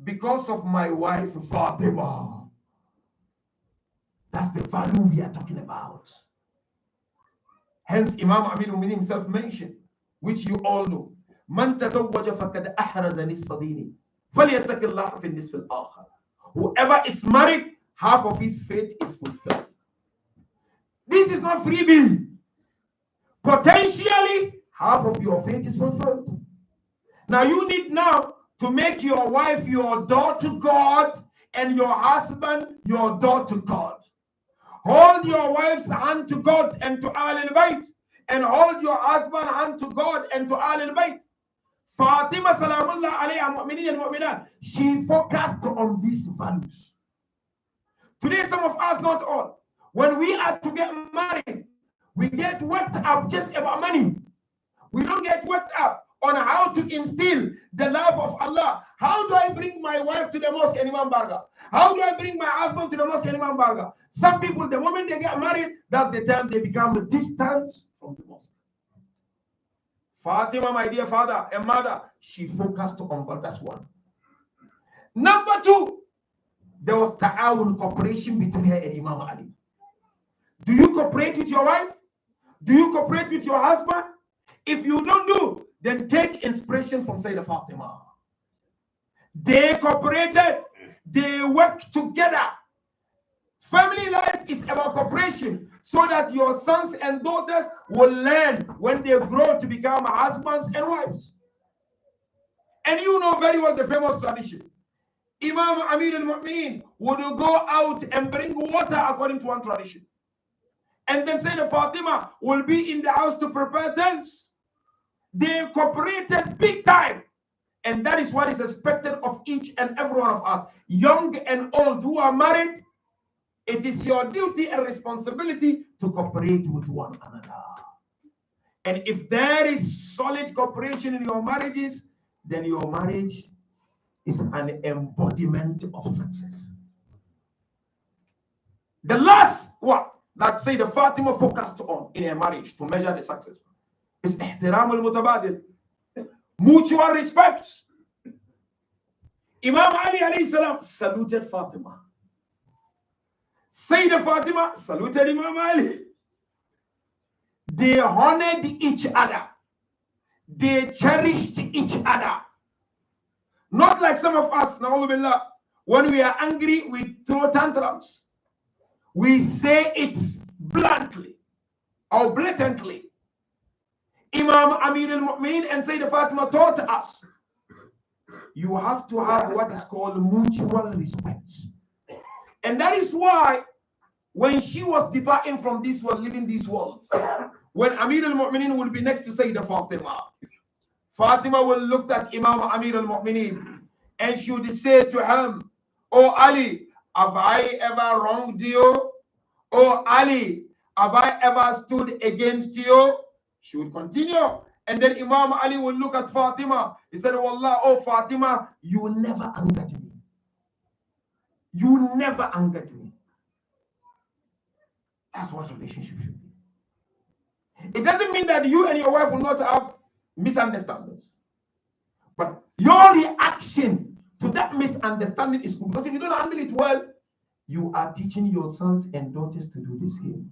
because of my wife Fatima. That's the value we are talking about. Hence, Imam Amir al-Mu'mineen himself mentioned, which you all know, Man tazawwaja faqad ahraza nisfa dini, falyattaqillah fi nisf al-akhar. Whoever is married, half of his faith is fulfilled. This is not freebie. Potentially, half of your faith is fulfilled. Now you need now to make your wife your door to God and your husband your door to God. Hold your wife's hand to God and to Ahlul Bayt, and hold your husband's hand to God and to Ahlul Bayt. Fatima Salamullah alayha mu'minin and mu'minat, she focused on these values. Today, some of us, not all, when we are to get married, we get worked up just about money. We don't get worked up on how to instill the love of Allah. How do I bring my wife to the mosque and Imam Barga? How do I bring my husband to the mosque and Imam Barga? Some people, the moment they get married, that's the time they become distant from the mosque. Fatima, my dear father and mother, she focused on God. That's one. Number two, there was ta'awun, cooperation between her and Imam Ali. Do you cooperate with your wife? Do you cooperate with your husband? If you don't do, then take inspiration from Sayyidah Fatima. They cooperated. They worked together. Family life is about cooperation, so that your sons and daughters will learn when they grow to become husbands and wives. And you know very well the famous tradition. Imam Amir al-Mu'mineen would go out and bring water according to one tradition. And then Sayyidah Fatima will be in the house to prepare things. They cooperated big time. And that is what is expected of each and every one of us, young and old who are married. It is your duty and responsibility to cooperate with one another. And if there is solid cooperation in your marriages, then your marriage is an embodiment of success. The last one that Sayyidah Fatima focused on in her marriage to measure the success is ihtiram al-mutabadil, mutual respect. Imam Ali alayhi salam saluted Fatima. Sayyidah Fatima saluted Imam Ali. They honored each other. They cherished each other. Not like some of us, na'udhu billah, when we are angry, we throw tantrums. we say it bluntly or blatantly. Imam Amir al-Mu'min and Sayyidah Fatima taught us you have to have what is called mutual respect. And that is why when she was departing from this world, leaving this world, when Amir al-Mu'minin will be next to Sayyidah Fatima, Fatima will look at Imam Amir al-Mu'minin and she would say to him, "Oh Ali, have I ever wronged you? Oh Ali, have I ever stood against you?" She would continue. And then Imam Ali will look at Fatima. He said, "Wallah, oh Fatima, you never angered me. You never angered me." That's what relationship should be. It doesn't mean that you and your wife will not have misunderstandings. But your reaction to that misunderstanding is good. Because if you don't handle it well, you are teaching your sons and daughters to do the same.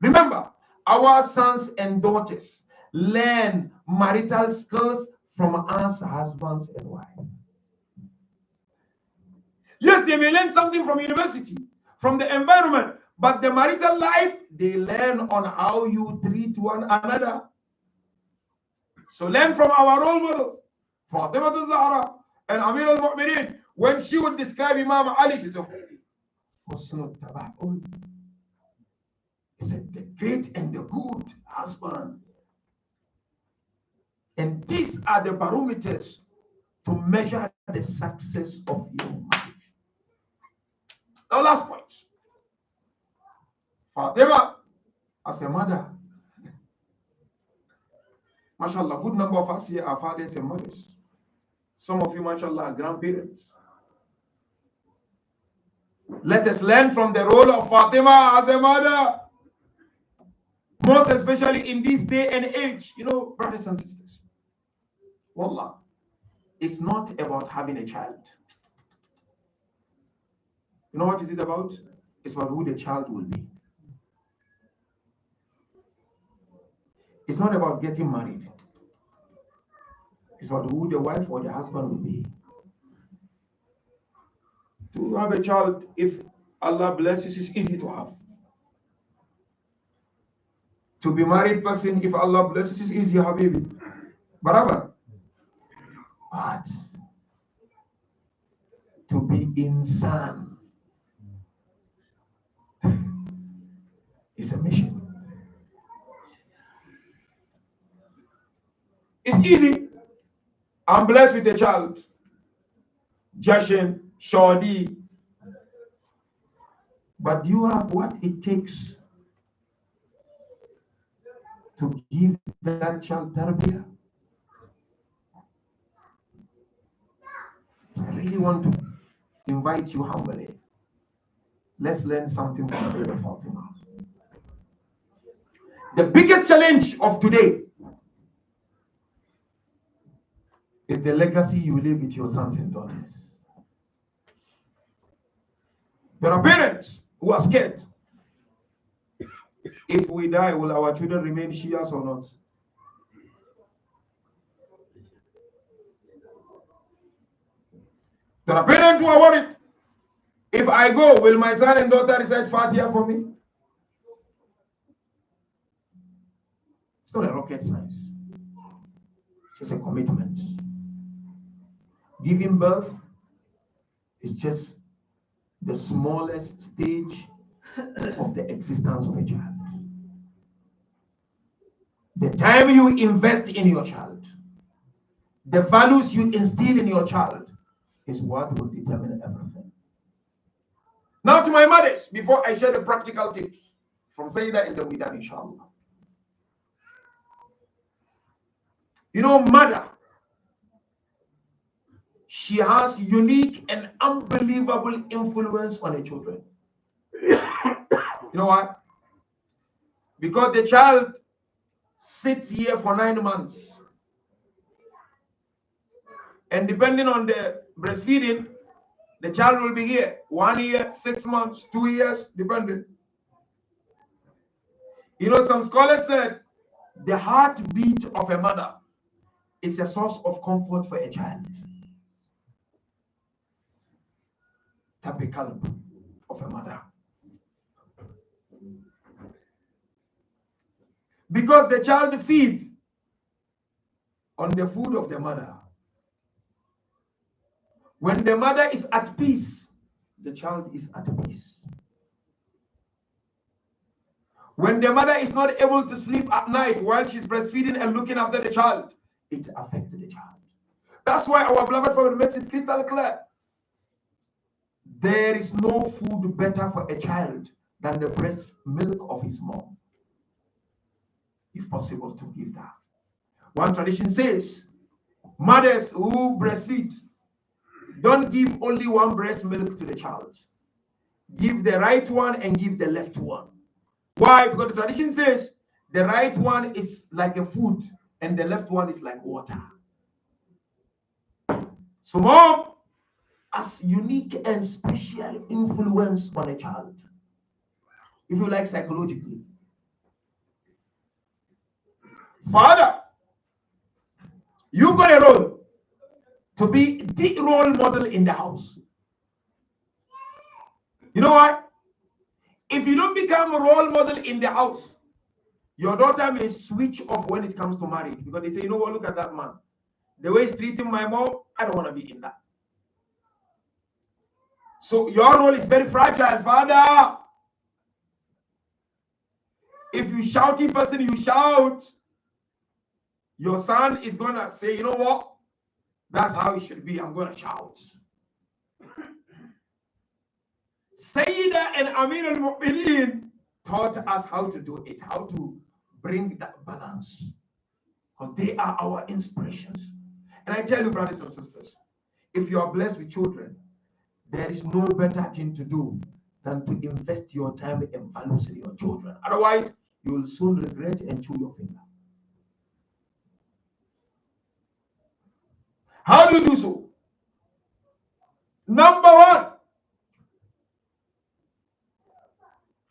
Remember, our sons and daughters learn marital skills from us husbands and wives. Yes, they may learn something from university, from the environment, but the marital life, they learn on how you treat one another. So learn from our role models, Fatima Zehra and Amir al-Mu'minin. When she would describe Imam Ali, she said, he said, the great and the good husband. And these are the barometers to measure the success of your marriage. Now, last point. Fatima, as a mother, mashallah, good number of us here are fathers and mothers. Some of you, mashallah, are grandparents. Let us learn from the role of Fatima as a mother. Most especially in this day and age, brothers and sisters. Wallah, it's not about having a child. You know what is it about? It's about who the child will be. It's not about getting married. It's about who the wife or the husband will be. To have a child, if Allah blesses, is easy to have. To be married person, if Allah blesses, is easy, habibi. Barabar. But to be insan is a mission. It's easy. I'm blessed with a child. Jashin, Shadi. But you have what it takes to give that child tarbiyah. I really want to invite you humbly. Let's learn something from Sayyidah Fatima. The biggest challenge of today is the legacy you leave with your sons and daughters. There are parents who are scared. If we die, will our children remain Shias or not? There are parents who are worried. If I go, will my son and daughter recite Fatiha for me? It's not a rocket science. It's just a commitment. Giving birth is just the smallest stage of the existence of a child. The time you invest in your child, the values you instill in your child is what will determine everything. Now to my mothers, before I share the practical tips from Sayyidah and Dawidan, inshallah. Mother, she has unique and unbelievable influence on her children. You know what? Because the child sits here for 9 months. And depending on the breastfeeding, the child will be here 1 year, 6 months, 2 years, depending. Some scholars said the heartbeat of a mother is a source of comfort for a child. Typical of a mother. Because the child feeds on the food of the mother. When the mother is at peace, the child is at peace. When the mother is not able to sleep at night while she's breastfeeding and looking after the child, it affects the child. That's why our beloved Prophet makes it crystal clear. There is no food better for a child than the breast milk of his mom. If possible, to give that. One tradition says, mothers who breastfeed, don't give only one breast milk to the child. Give the right one and give the left one. Why? Because the tradition says the right one is like a food and the left one is like water. So mom has unique and special influence on a child. If you like, psychologically. Father, you got a role to be the role model in the house. You know why? If you don't become a role model in the house, your daughter may switch off when it comes to marriage, because they say, you know what, look at that man. The way he's treating my mom, I don't want to be in that. So your role is very fragile, father. If you shouty person, you shout, your son is going to say, you know what, that's how it should be, I'm going to shout. Sayyida and Amir al-Mu'mineen taught us how to do it, how to bring that balance. Because they are our inspirations. And I tell you, brothers and sisters, if you are blessed with children, there is no better thing to do than to invest your time and values in your children. Otherwise, you will soon regret and chew your finger. How do you do so? Number one,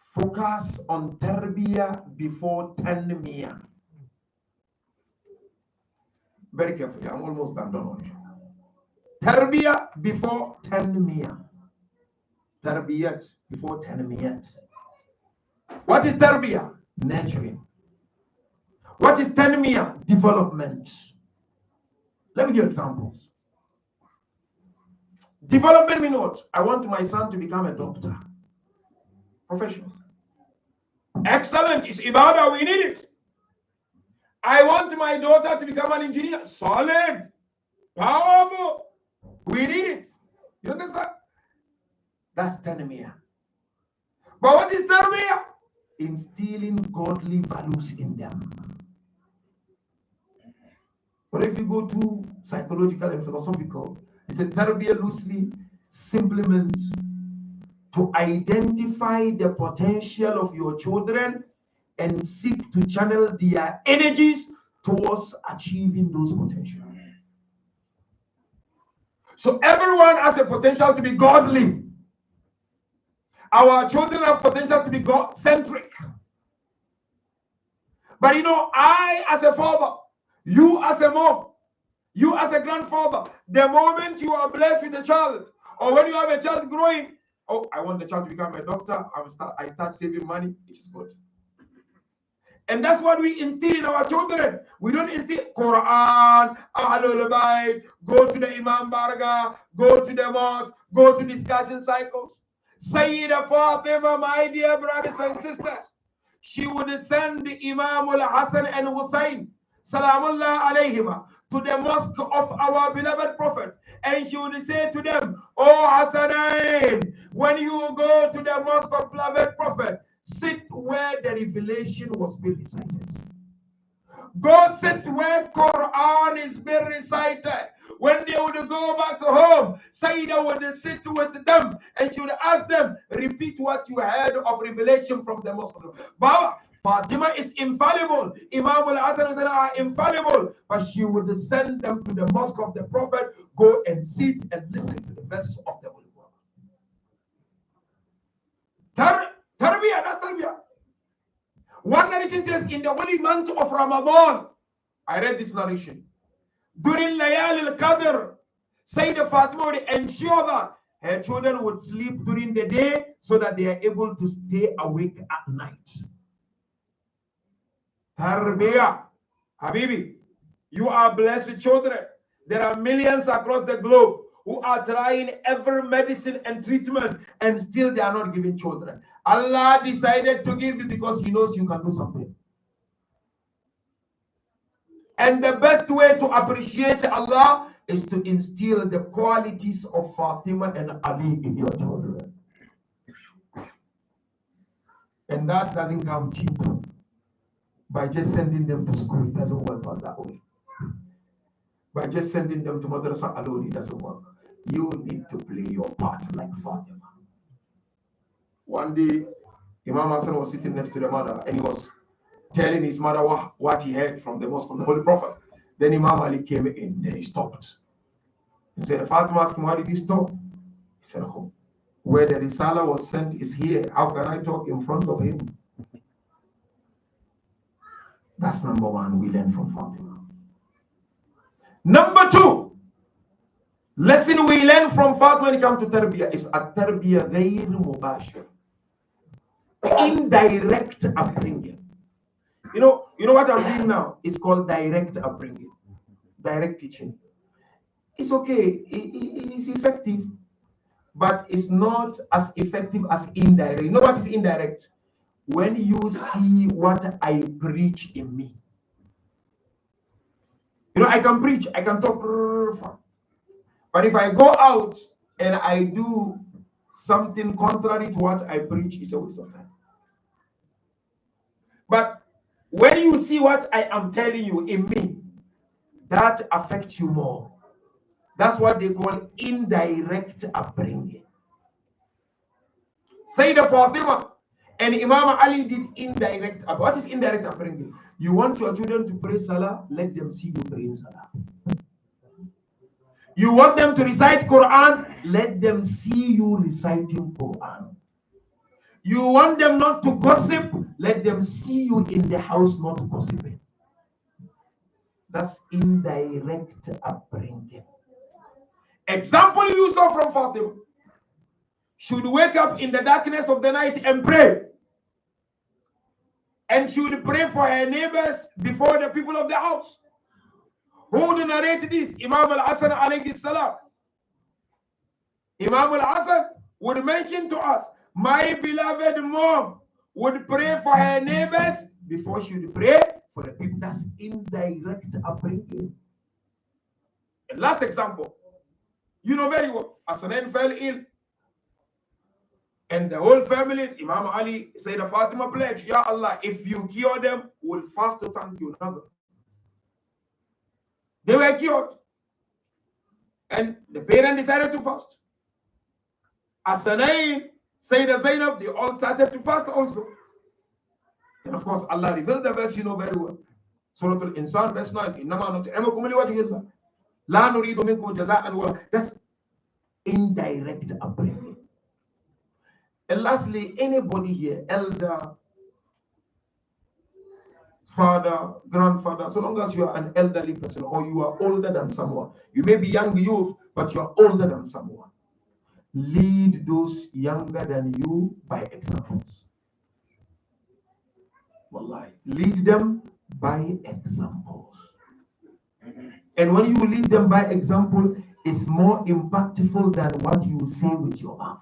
focus on tarbiyah before tanmiyah. Very carefully, I'm almost done. Don't worry. Tarbiyah before tanmiyah. Tarbiyat before tanmiyat. What is tarbiyah? Nurturing. What is tanmiyah? Development. Let me give examples. Development means what? I want my son to become a doctor. Professionals. Excellent. It's ibadah. We need it. I want my daughter to become an engineer. Solid. Powerful. We need it. You understand? That's tanmiyah. But what is tarbiyah? Instilling godly values in them. But if you go to psychological and philosophical, it's a tarbiyah loosely simply means to identify the potential of your children and seek to channel their energies towards achieving those potentials. So everyone has a potential to be godly. Our children have potential to be God-centric. But you know, I as a father, you as a mom, you as a grandfather, the moment you are blessed with a child, or when you have a child growing, oh, I want the child to become a doctor, I start saving money, it is good. And that's what we instill in our children. We don't instill Quran, Ahlul Bayt, go to the Imam Barga, go to the mosque, go to discussion cycles. Sayyida Fatima, my dear brothers and sisters, she would send the Imam al-Hasan and Hussein, Salamullah alayhima, to the mosque of our beloved Prophet. And she would say to them, oh Hassanain, when you go to the mosque of beloved Prophet, sit where the revelation was being recited. Go sit where Quran is being recited. When they would go back home, Sayyida would sit with them and she would ask them, repeat what you heard of revelation from the mosque. Baba, Fatima is infallible. Imam al-Hasan are infallible. But she would send them to the mosque of the Prophet, go and sit and listen to the verses of the Holy Quran. Tarbiyah, that's tarbiyah. One narration says, in the holy month of Ramadan, I read this narration, during Layal al-Qadr, Sayyidah Fatima would ensure that her children would sleep during the day so that they are able to stay awake at night. Tarbiyah. Habibi, you are blessed with children. There are millions across the globe who are trying every medicine and treatment and still they are not giving children. Allah decided to give you because He knows you can do something. And the best way to appreciate Allah is to instill the qualities of Fatima and Ali in your children. And that doesn't come cheap. By just sending them to school, it doesn't work out that way. By just sending them to madrasa alone, it doesn't work. You need to play your part like Fatima. One day, Imam Hassan was sitting next to the mother and he was telling his mother what he heard from the mosque of the Holy Prophet. Then Imam Ali came in, then he stopped. He said, Fatima asked him, why did you stop? He said, oh, where the Risala was sent is here. How can I talk in front of him? That's number one, we learn from Fatima. Number two, lesson we learn from Fatima when it comes to tarbiyah is a tarbiyah ghayr mubashir. Indirect upbringing. You know what I'm doing now? It's called direct upbringing, direct teaching. It's okay, it's effective, but it's not as effective as indirect. You know what is indirect? When you see what I preach in me. You know, I can preach, I can talk, but if I go out and I do something contrary to what I preach, it's a waste of time. But when you see what I am telling you in me, that affects you more. That's what they call indirect upbringing. Sayyidah Fatima and Imam Ali did indirect upbringing. What is indirect upbringing? You want your children to pray Salah, let them see you praying Salah. You want them to recite Quran, let them see you reciting Quran. You want them not to gossip, let them see you in the house not gossiping. That's indirect upbringing. Example you saw from Fatima. She would wake up in the darkness of the night and pray. And she would pray for her neighbors before the people of the house. Who would narrate this? Imam al-Hasan alayhi salam. Imam al-Hasan would mention to us, my beloved mom would pray for her neighbors before she would pray for the people. That's indirect upbringing. And last example, you know very well, Hasanain fell ill. And the whole family, Imam Ali said, Fatima pledge, Ya Allah, if you cure them, we'll fast to thank you. They were cured. And the parents decided to fast. Hasanain, Sayyidah Zainab, they all started to fast also. And of course, Allah revealed the verse you know very well. Surah Al-Insan, verse 9. Innama nut'imukum liwajhillah. La nuridu minkum jaza'an wa. That's indirect upbringing. And lastly, anybody here, elder, father, grandfather, so long as you are an elderly person or you are older than someone, you may be young youth, but you are older than someone. Lead those younger than you by examples. Wallahi, lead them by examples. And when you lead them by example, it's more impactful than what you say with your mouth.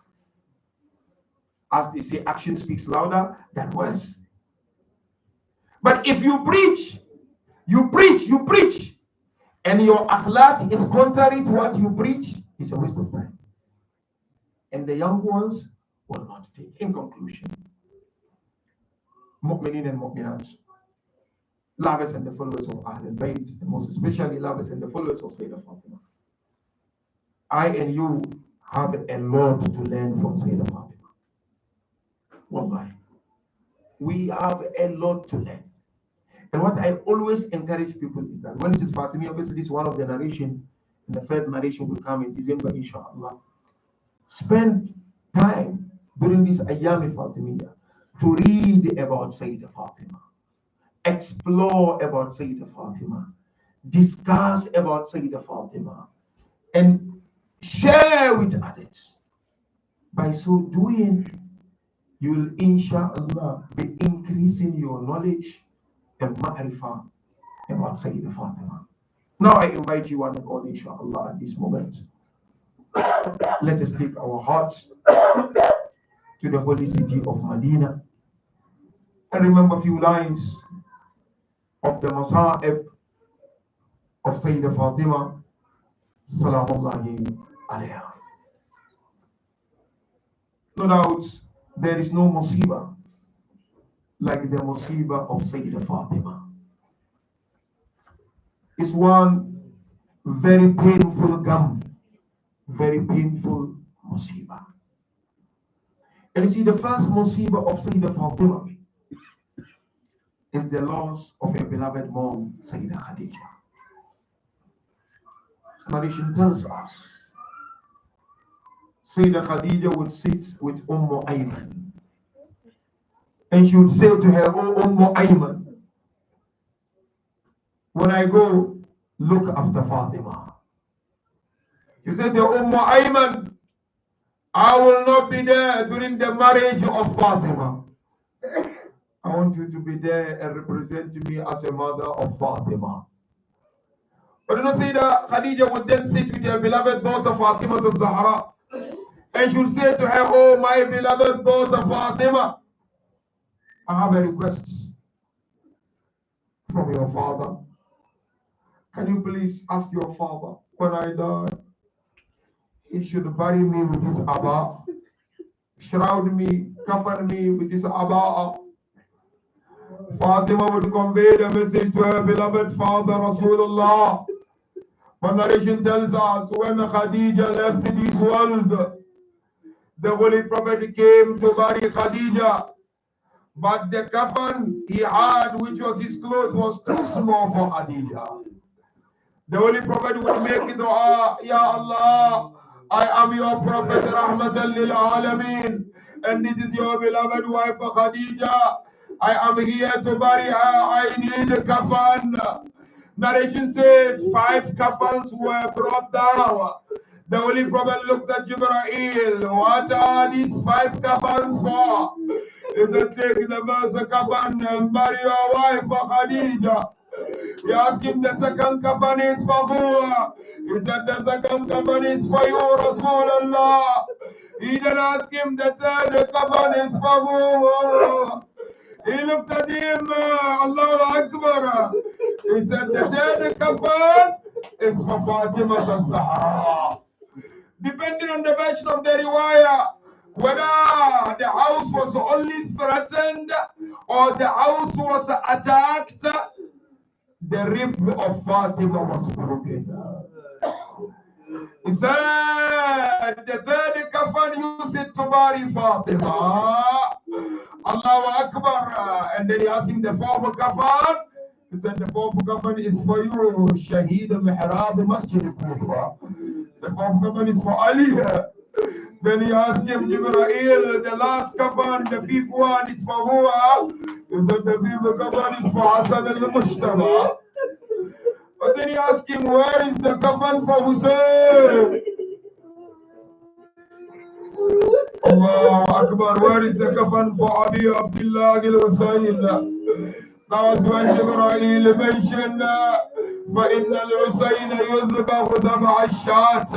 As they say, action speaks louder than words. But if you preach, and your akhlaq is contrary to what you preach, it's a waste of time. And the young ones will not take. In conclusion, mu'minin and mu'minat, lovers and the followers of Ahlul Bayt, and most especially lovers and the followers of Sayyidah Fatima. I and you have a lot to learn from Sayyidah Fatima. Wallahi. We have a lot to learn. And what I always encourage people is that when it is Fatima, obviously this is one of the narration, and the third narration will come in December, inshallah. Spend time during this Ayyam Fatimiyya to read about Sayyidah Fatima, explore about Sayyidah Fatima, discuss about Sayyidah Fatima, and share with others. By so doing, you will inshallah be increasing your knowledge and ma'rifah about Sayyidah Fatima. Now I invite you one and all, inshallah, at this moment. Let us take our hearts to the holy city of Medina and remember a few lines of the Masa'ib of Sayyidah Fatima Salamullahi alayha. No doubt there is no musibah like the musibah of Sayyidah Fatima. It's one very painful gum, very painful musibah. And you see, the first musibah of Sayyidah Fatima is the loss of her beloved mom, Sayyidah Khadija. This narration tells us Sayyidah Khadija would sit with Ayman, and she would say to her, "Oh Ayman, when I go, look after Fatima." She said to Ayman, "I will not be there during the marriage of Fatima. I want you to be there and represent me as a mother of Fatima." But you know, Sayyidah Khadija would then sit with her beloved daughter Fatima Zehra, and she would say to her, "Oh, my beloved daughter Fatima, I have a request from your father. Can you please ask your father, when I die, he should bury me with his abba, shroud me, cover me with his abba." Fatima would convey the message to her beloved father Rasulullah. But narration tells us when Khadija left this world, the Holy Prophet came to bury Khadija, but the kafan he had, which was his clothes, was too small for Khadija. The Holy Prophet would make dua, "Ya Allah, I am your Prophet Rahmatan lil Alameen, and this is your beloved wife Khadija. I am here to bury her. I need a kafan." Narration says 5 kafans were brought down. The Holy Prophet looked at Jibreel. "What are these 5 kafans for?" He said, "Take the first kafan and bury your wife Khadija." He asked him, "The second kafan is for who?" He said, "The second kafan is for you, Rasulullah." He then asked him, "The third kafan is for who?" He looked at him, Allahu Akbar. He said, "The third kafan is for Fatima Zehra." Depending on the version of the riwayah, whether the house was only threatened or the house was attacked, the rib of Fatima was broken. He said, "The third kafan used it to bury Fatima." Allahu Akbar. And then he asked him the 4th kafan. He said, "The 4th kafan is for you, Shaheed Mihrab Masjid Kufa. The 4th kafan is for Ali." Then he asked him, "Jibreel, the last kafan, the 5th one is for who?" He said, "The 5th kafan is for Hassan al-Mushtaba." But then he asked him, "Where is the kafan for Hussein?" Allahu Akbar. Where is the kafan for Abi Abdullah al-Hussein? That was when Jibreel mentioned, فَإِنَّ الْحُسَيْنَ يُذْبَحُ ذَبْحَ الشَّاةِ,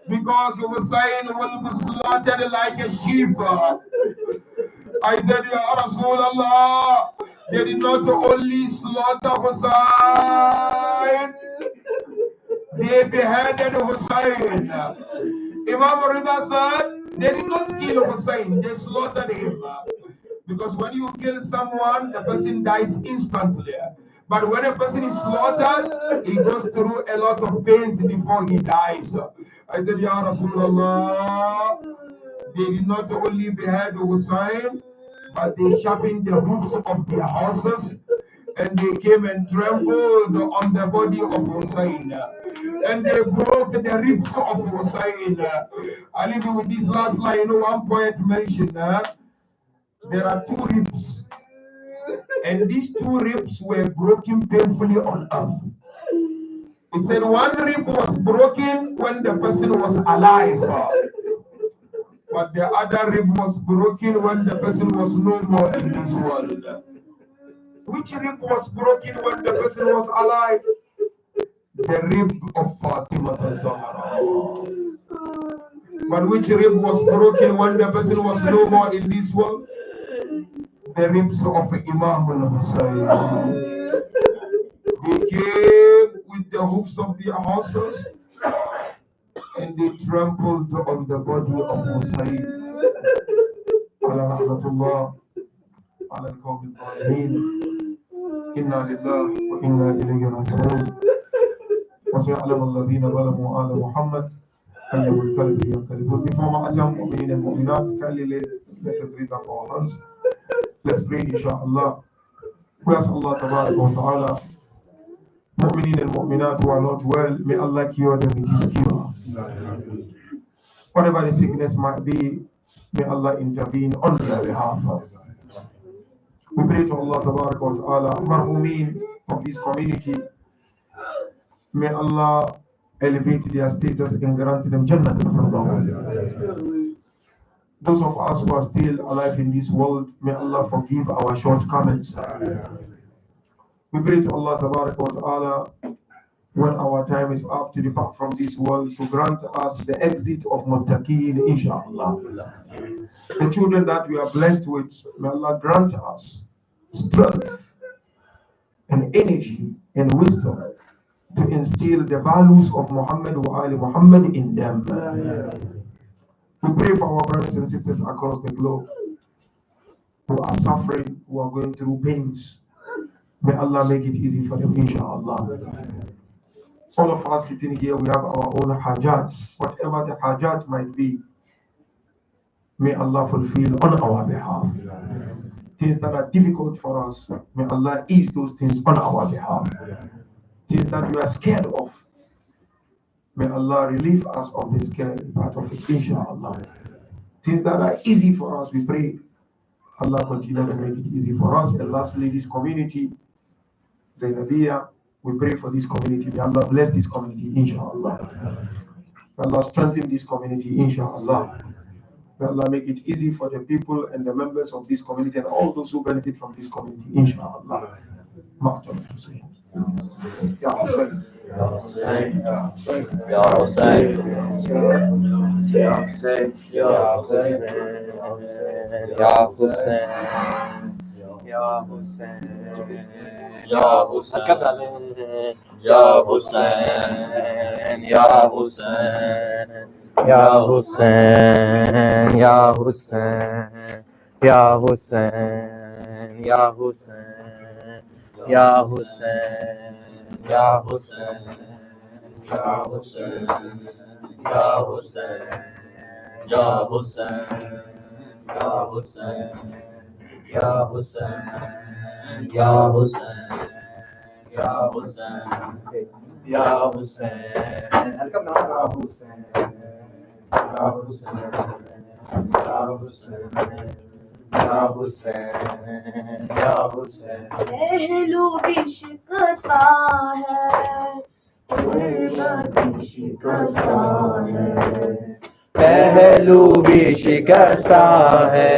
because Hussein will be slaughtered like a sheep. I said, "Ya Rasulullah, they did not only slaughter Hussein, they beheaded Hussein." Imam Rida said, they did not kill Hussein, they slaughtered him. Because when you kill someone, the person dies instantly. But when a person is slaughtered, he goes through a lot of pains before he dies. I said, "Ya Rasulullah, they did not only behead Hussein, but they sharpened the hoofs of their horses, and they came and trampled on the body of Hussein, and they broke the ribs of Hussein." I'll leave you with this last line. You know, one poet mentioned there are 2 ribs, and these 2 ribs were broken painfully on earth. He said one rib was broken when the person was alive, but the other rib was broken when the person was no more in this world. Which rib was broken when the person was alive? The rib of Fatima Zehra. But which rib was broken when the person was no more in this world? The ribs of Imam al-Hussein. They came with the hoofs of their horses and they trampled on the body of Hussein. على رحمة الله على القوم الظالمين إنا لله وإنا إليه راجعون وسيعلم الذين ظلموا آل محمد أي الكلب ينقلبون. Before my attempt, مؤمنين المؤمنات, kindly let us raise up our hands. Let's pray, inshallah. We ask Allah Tabaraka wa Ta'ala, مؤمنين المؤمنات who are not well, may Allah cure them with His cure. Whatever the sickness might be, may Allah intervene on their behalf. We pray to Allah Tabaraka wa Ta'ala, marhumin of this community, may Allah elevate their status and grant them Jannah al-Firdaus. Those of us who are still alive in this world, may Allah forgive our shortcomings. We pray to Allah Tabaraka wa Ta'ala, when our time is up to depart from this world, to grant us the exit of Muttaqeen, inshallah. The children that we are blessed with, may Allah grant us strength and energy and wisdom to instill the values of Muhammad wa Ali Muhammad in them. We pray for our brothers and sisters across the globe who are suffering, who are going through pains. May Allah make it easy for them, inshallah. All of us sitting here, we have our own hajat. Whatever the hajat might be, may Allah fulfill on our behalf. Things that are difficult for us, may Allah ease those things on our behalf. Things that we are scared of, may Allah relieve us of the scary part of it, inshallah. Things that are easy for us, we pray Allah continue to make it easy for us. And lastly, this community, Zainabiyya, we pray for this community. May Allah bless this community, inshallah. May Allah strengthen this community, inshallah. May Allah make it easy for the people and the members of this community and all those who benefit from this community, inshallah. Maqtam Hussein. Ya Hussein. Ya Hussein. Ya Hussein. Ya Hussein. Ya Hussein. Ya Hussein. Ya Hussein. Ya Hussein. Ya Hussein. Ya Hussein. Ya Hussein, Ya Hussein, Ya Hussein, Ya Hussein, Ya Hussein, Ya Hussein, Ya Hussein, Ya Hussein, Ya Hussein, Ya Hussein, Ya Hussein, Ya Hussein, Ya Hussein, Ya Hussein, Ya Hussein. Ya Hussein, Ya Hussein, Ya Hussein, Ya Hussein. पहलू भी शिकस्ता है, भी शिकस्ता है, पहलू भी शिकस्ता है,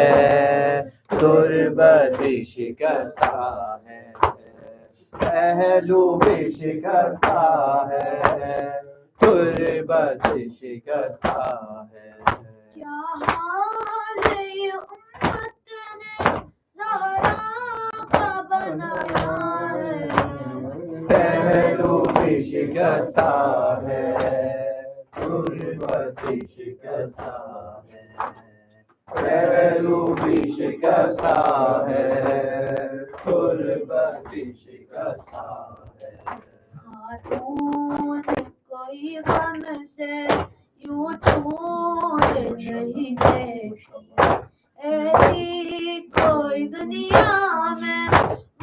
तुरबत भी शिकस्ता है, पहलू भी शिकस्ता है, तुरबत शिकस्ता है। क्या हाल ये उम्मत ने ज़हरा का बनाया है, पहलू भी शिकस्ता है, तुरबत शिकस्ता है, पहलू भी शिकस्ता है, तुरबत शिकस्ता है। खातून कोई गम से यूं टूट नहीं देखी, ऐसी कोई दुनिया में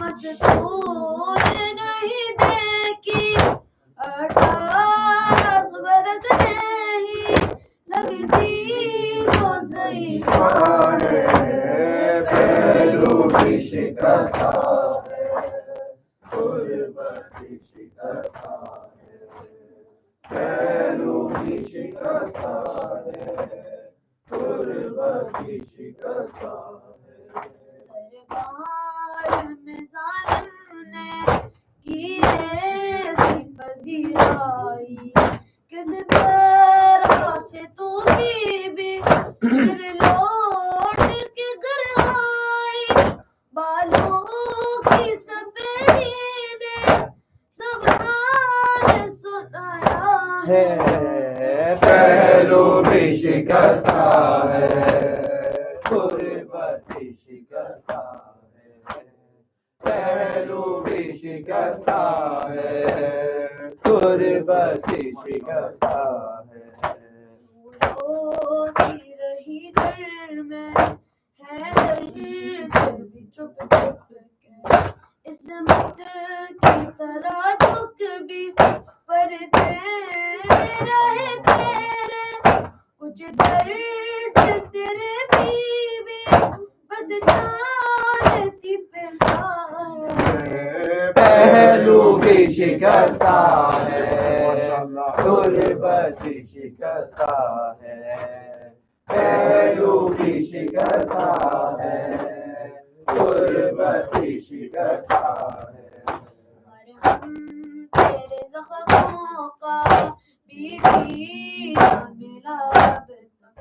मस्तूर नहीं देखी। 18 बरस में ही लगती वो ज़ईफ़ा है, पहलू भी शिकस्ता है, तुरबत शिकस्ता है, पहलू भी शिकस्ता है, तुरबत शिकस्ता है। दरबार में ज़ालिम پہلو بھی شکستہ ہے غربت شکستہ ہے پہلو بھی شکستہ ہے غربت شکستہ ہے روتی رہی در میں ہے در سے بھی چپ چپ کے عظمت کی طرح جھک بھی پڑتے رہے تیرے کچھ درد تیرے بھی بس جانتی پہلا ہے پہلو بھی شکستہ ہے غربت شکستہ ہے پہلو بھی شکستہ ہے غربت شکستہ ہے ہم تیرے زخموں کا بی نہ ملا اب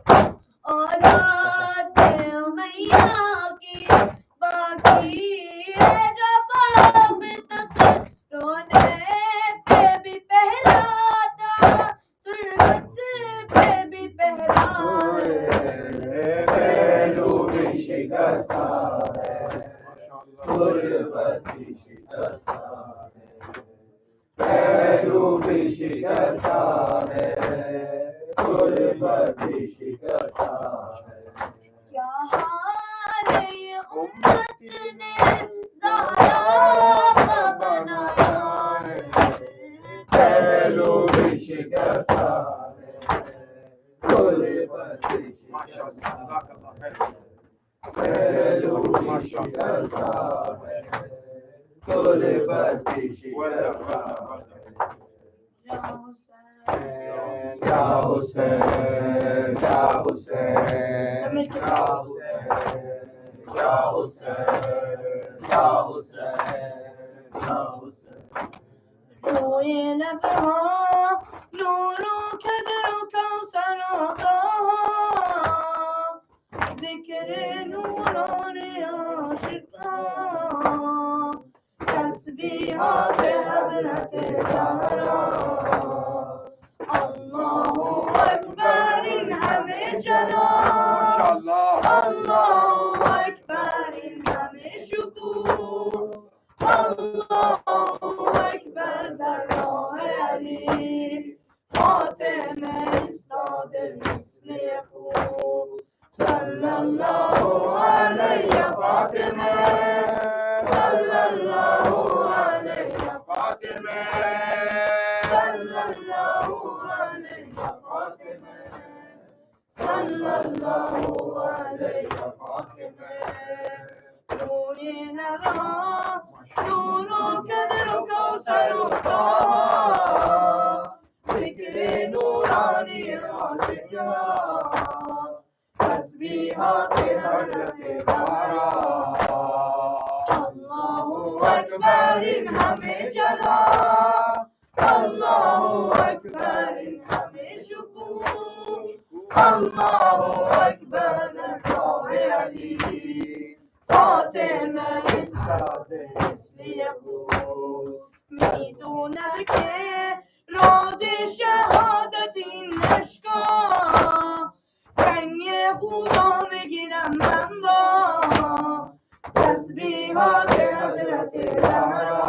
تک اولاد امیہ کی باقی ہے جو اب تک رونے پہ بھی پہلا تھا تربت پہ بھی پہلا ہے پہلو بھی شکستہ ہے غربت شکستہ ہے پہلو بھی شکستہ ہے غربت شکستہ ہے کیا حال یہ امت نے زہرا کا بنایا ہے پہلو بھی شکستہ ہے غربت شکستہ ہے پہلو بھی شکستہ ہے غربت شکستہ ہے یا حسین یا حسین یا حسین یا حسین یا حسین یا حسین روئے لبہاں نور و کدر و کوثر و طہا ذکر نوران عاشقاں تسبیحات حضرت زہرا اللہ اکبر ان ہمیں چلا اللہ اکبر ان ہمیں شکور اللہ اکبر در راہ علی فاطمہ اسناد مثل خوب صلی اللہ علیہ فاطمہ صلی اللہ علیہ فاطمہ صلی اللہ علیہ فاطمہ صلی اللہ علیہ فاطمہ روئے نغمہ نور و قدر و کوثر و طہا ذکر نورانی عاشقاں تسبیحات حضرت زہرا اللہ اکبر ان ہمیں چلا اللہ اکبر ان ہمیں شکور اللہ اکبر راہ علی فاطمہ اسعد مثل یعقوب میدون کے روز شہادت این اشکاں رنگ خدا میں گرم من با تسبیحات حضرت زہرا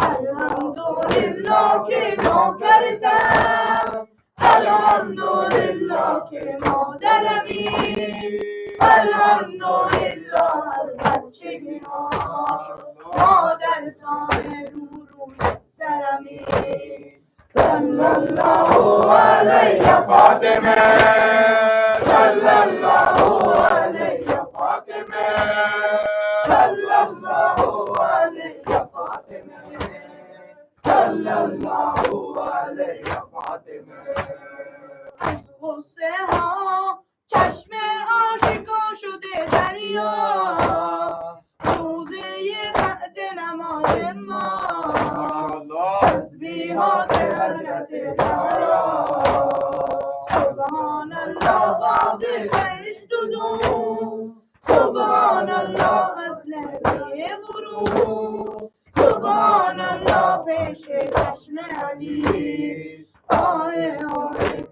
الحمدللہ کے نوکرتم الحمدللہ کے مادرمی الحمدللہ از بچگی‌ها مادر سان روی سرمی صلی اللہ علیہ فاطمہ صلی اللہ علیہ فاطمہ صلی اللہ علیہ فاطمہ صلی اللہ علیہ فاطمہ از غصه ها چشم عاشقان شده دریا روزه بعد نماز ما تسبیحات حضرت زهرا سبحان الله باب بهشت و دوم سبحان الله از لحظه ورود سبحان الله پیش چشم علی آه آه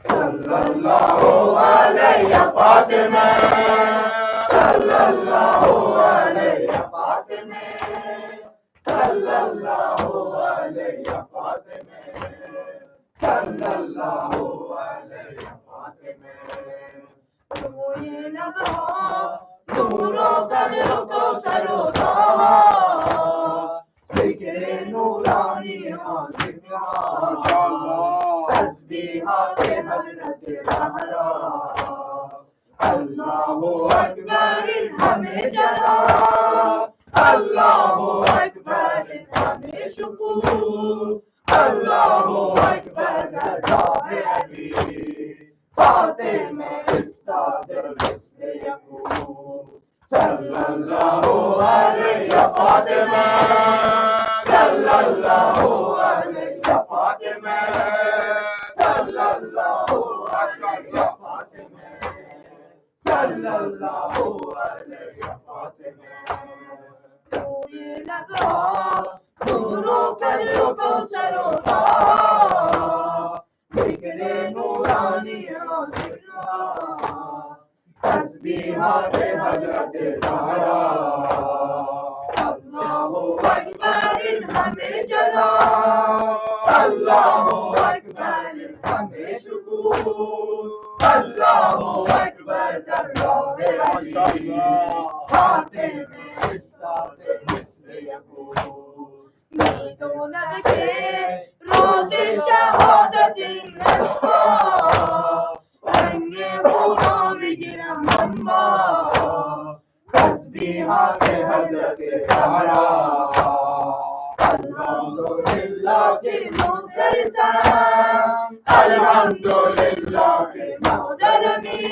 sallallahu alayhi Fatima, sallallahu alayhi Fatima, sallallahu alayhi Fatima, sallallahu alayhi Fatima. روئے لبہوں نوروں قدروں کو سروتا ذکر نورانی تسبیحات حضرت زہرا اللہ اکبر ہمیں جلا اللہ اکبر ہمیں شکور اللہ اکبر درگاہ علی فاطمہ استاد مثل یقول صلی اللہ علیہ فاطمہ صلی اللہ علیہ فاطمہ صلی اللہ علیہ فاطمہ صلی اللہ علیہ فاطمہ. روئے لبہوں نوروں قدروں کو سروتا ذکر نورانی تسبیحات حضرت زہرا اللہ اکبر ہمیں جلا اللہ اکبر ہمیں شکور اللہ اکبر درگاہ علی فاطمہ استاد مثل یقول تو لب کے روز شہادت نشفا رنگ خونوں میں گرم بمبا تسبیحات حضرت زہرا الحمدللہ کے نو کرتا الحمدللہ کے محترمی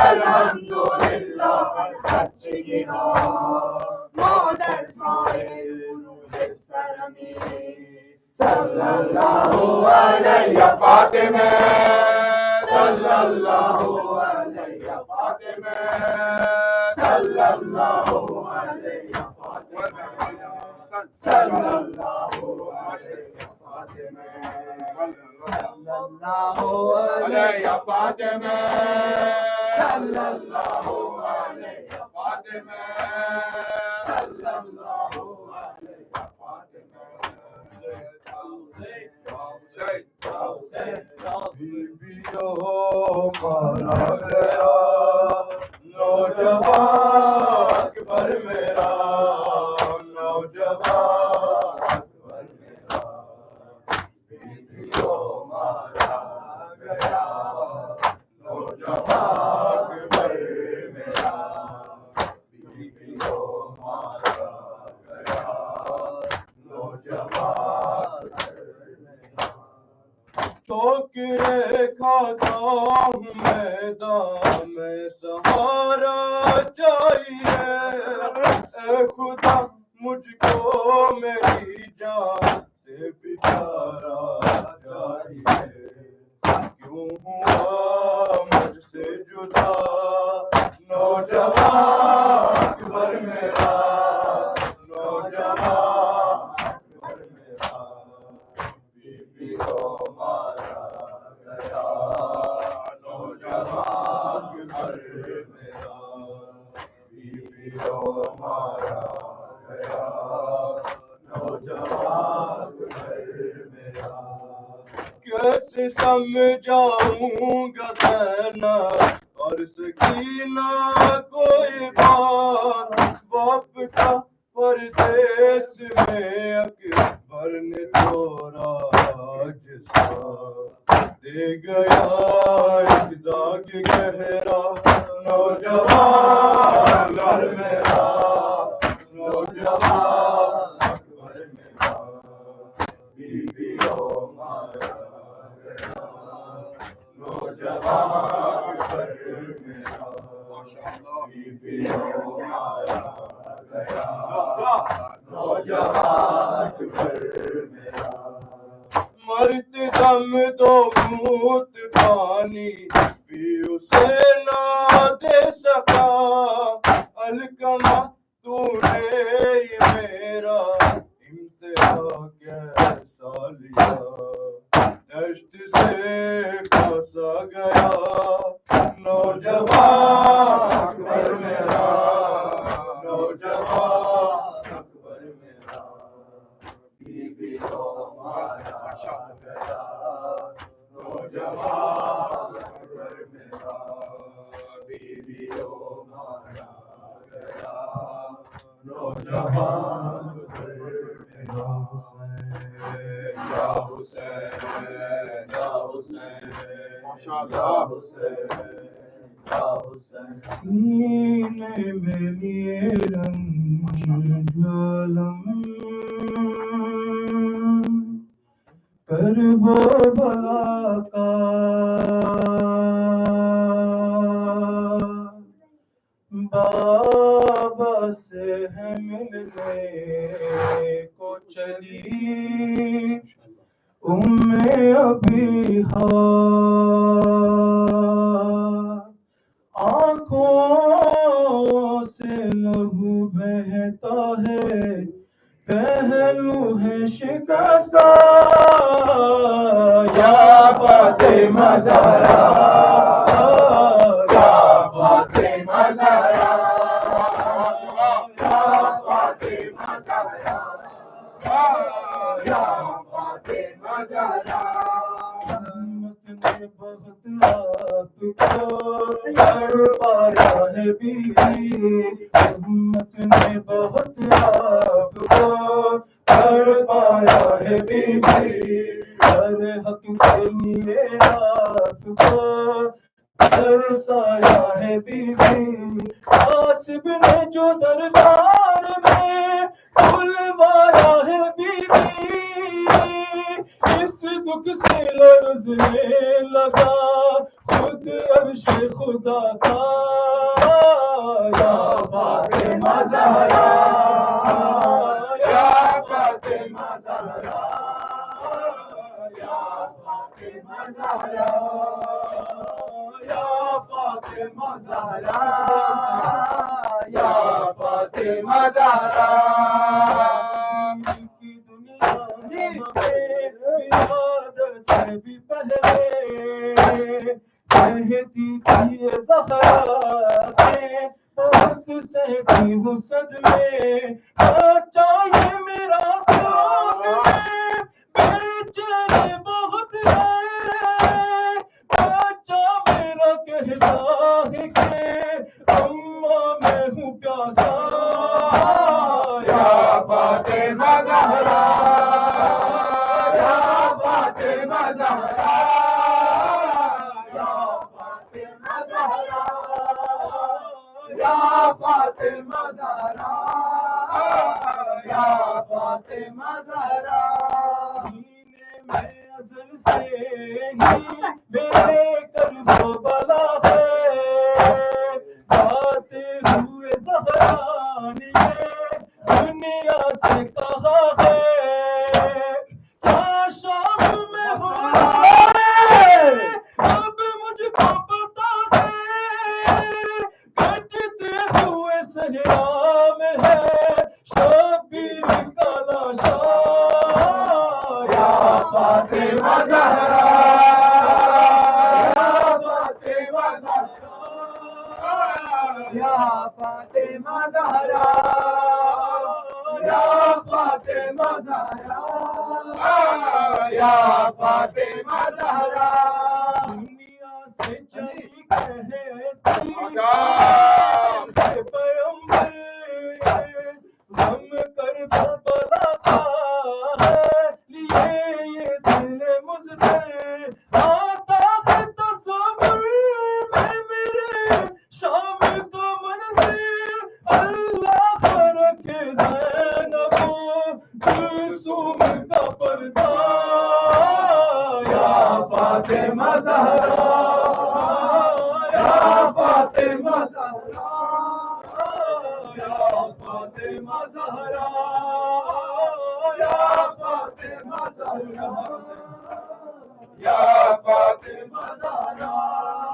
الحمدللہ الحج گرا مادر سائر سرمی صلی اللہ علیہ فاطمہ صلی اللہ علیہ فاطمہ صلی اللہ علیہ فاطمہ صلی اللہ علیہ فاطمہ صلی اللہ علیہ فاطمہ صلی اللہ علیہ فاطمہ صلی اللہ علیہ فاطمہ. بیبیوں مارا گیا نوجوان اکبر میرا نوجوان اکبر میرا بیبیوں مارا گیا نوجوان اکبر میرا بیبیوں مارا گیا نوجوان ٹوکرے کھاتا ہوں میدان میں سہارا چاہیے اے خدا مجھ کو میری جان سے بچارا چاہیے کیوں ہوا مجھ سے جدا نوجوان اکبر میرا نوجوان اکبر میرا بیبی کو مارا گیا نوجوان اکبر میرا بیبی کو مارا گیا نوجوان اکبر میرا. کیسے سمجھاؤں گا زینب اور سکینہ کوئی بات باپ کا پردیس میں اکبر نے توڑا جسا دے گیا ایک داغ گہرا نوجوان اکبر میرا نوجوان اکبر میرا بیبی کو مارا گیا نوجوان اکبر میرا بیبی کو مارا گیا نوجوان اکبر میرا. مرتے دم دو گھونٹ پانی بھی اسے نہ دے سکا الکما تو نے یہ میرا امتحان کیسا لیا سینے میں لیے رنگ جوالم کربو بلا کا بابا سے ہے ملنے کو چلی ابھی آنکھوں سے لہو بہتا ہے پہلو ہے شکستہ یا فاطمہ زہرا یا فاطمہ زہرا یا فاطمہ زہرا یا فاطمہ زہرا امت نے بہت آپ کو کر پایا ہے بیوی امت نے بہت آپ کو کر پایا ہے بیوی ہر حق کے لیے آپ کو ترسایا ہے بیوی آصف نے جو دربار میں بلوایا ہے بیوی اس دکھ سے لرزنے لگا خود عرش خدا کا یا فاطمہ زہرا یا فاطمہ زہرا یا فاطمہ زہرا یا فاطمہ زہرا یا فاطمہ زہرا کی دنیا عبادت سے بھی پہلے کہتی تھی یہ زہرا کے بہت سہتی ہوں صدمے بچہ یہ میرا خواب میں بے چینی بہت ہے بچہ میرا کہتا ہے کہ اماں میں ہوں پیاسا یا فاطمہ زہرا یا فاطمہ زہرا یا فاطمہ زہرا یا فاطمہ زہرا یا فاطمہ زہرا سینے میں ازل سے ہی میرے کربو بلا ہے جاتے ہوئے زہرا نے دنیا سے کہا ہے کیا شام میں ہو اب مجھ کو پتا ہے کٹتے ہوئے صحرا میں ہے شبیر کا لاشا یا فاطمہ زہرا یا فاطمہ زہرا یا فاطمہ زہرا یا فاطمہ زہرا یا فاطمہ زہرا دنیا سے چلی کہتی پیغمبر غم کر بلا کا ہے لیے یہ دل مزدر آتا ہے تصور میں میرے شام کا منظر اللہ رکھے زینب کلثوم کا پردہ یا فاطمہ زہرا یا فاطمہ زہرا یا فاطمہ زہرا یا فاطمہ زہرا یا فاطمہ زہرا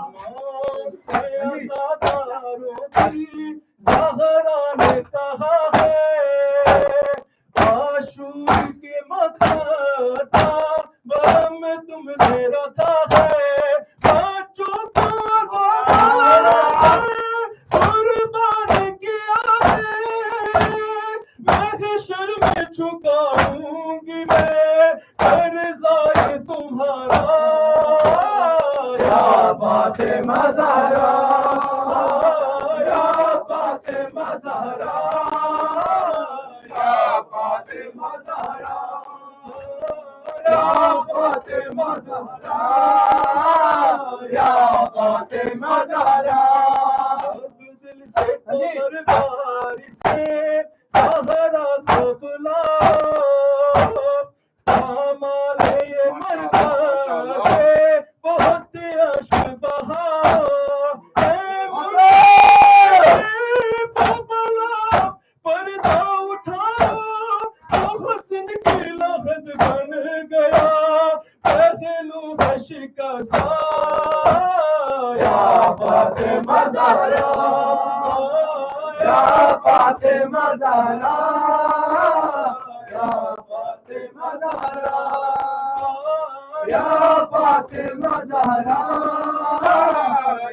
ماں سے آزاداروں کی زہرا نے کہا ہے عاشور کے مقصد تھا برہم تم نے رکھا ہے بچوں کو قربان کیا ہے محشر میں چکاؤں گی میں قرضائے تمہارا یا فاطمہ زہرا یا فاطمہ زہرا یا فاطمہ زہرا یا فاطمہ فاطمہ زہرا یا فاطمہ زہرا دل سے دربار سے زہرا کو بلاؤ کمال یہ مرکز بہت عشق بہاؤ پردہ اٹھاؤ تو حسن کی لغت بن گیا پہلو ہے شکستہ یا فاطمہ زہرا یا فاطمہ زہرا یا فاطمہ زہرا یا فاطمہ زہرا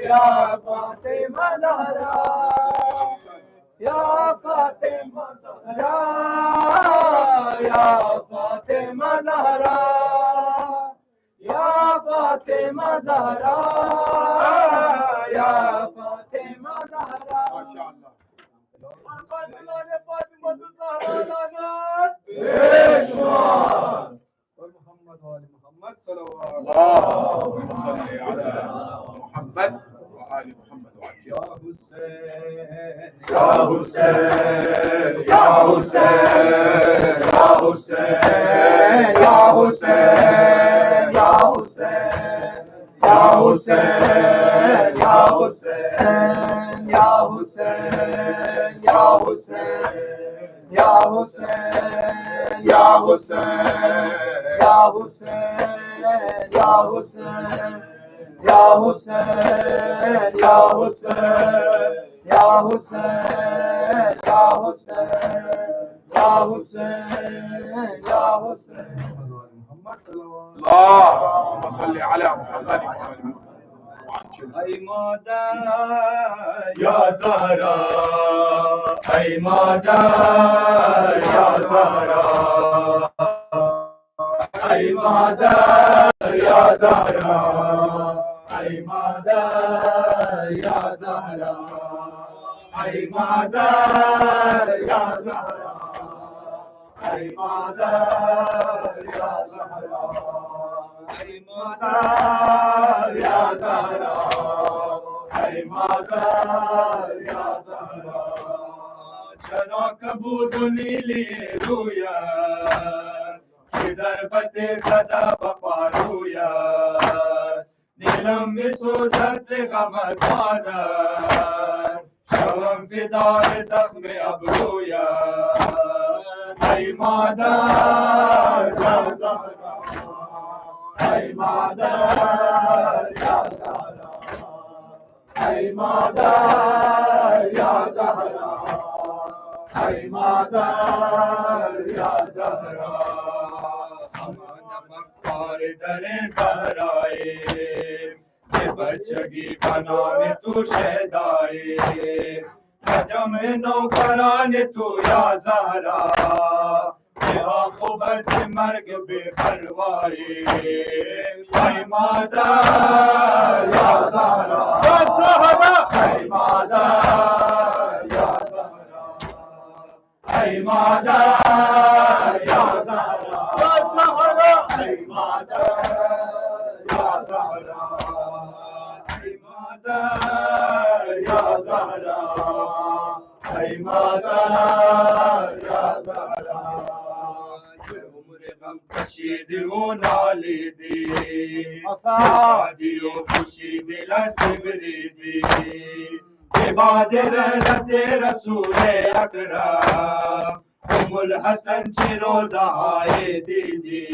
یا فاطمہ زہرا یا فاطمہ زہرا یا فاطمہ زہرا یا فاطمہ زہرا یا فاطمہ زہرا ماشاءاللہ فاطمہ زہرا بے شمار اور محمد و آل محمد صلوات اللہم صلی علی محمد وآل محمد یا حسین یا حسین یا حسین یا حسین یا حسین یا حسین یا حسین یا حسین یا حسین یا حسین یا حسین یا حسین یا حسین یا حسین یا حسین یا حسین یا حسین یا حسین یا حسین محمد صلی اللہم صلی علی محمد اے مادر یا زہرا اے مادر یا زہرا اے مادر یا زہرا اے مادر یا زہرا اے مادر یا زہرا اے مادر یا زہرا اے مادر یا زہرا اے مادر یا زہرا چرا کبود نیلی رویا کی ضربت صدا بپارویا دلم میں سوزت سے غم تازہ شوم فدای زخم ابرویا اے مادر یا زہرا اے مادر یا زہرا اے مادر یا زہرا اے مادر یا زہرا در زہرائے یہ بچگی بنانے تو شہدائے نجم نوکرانے تو یا زہرا یہ عاقبت مرگ بے پروائے اے مادر یا زہرا یا زہرا اے مادر یا زہرا اے مادر یا زہرا یا زہرا اے مادر یا زہرا اے مادر یا زہرا اے مادر یا زہرا عمر غم کشید و نالی دی شادی و خوشی دلت بریدی عباد رحلت رسول اکرم ام الحسن چی روزہ آئے دیدی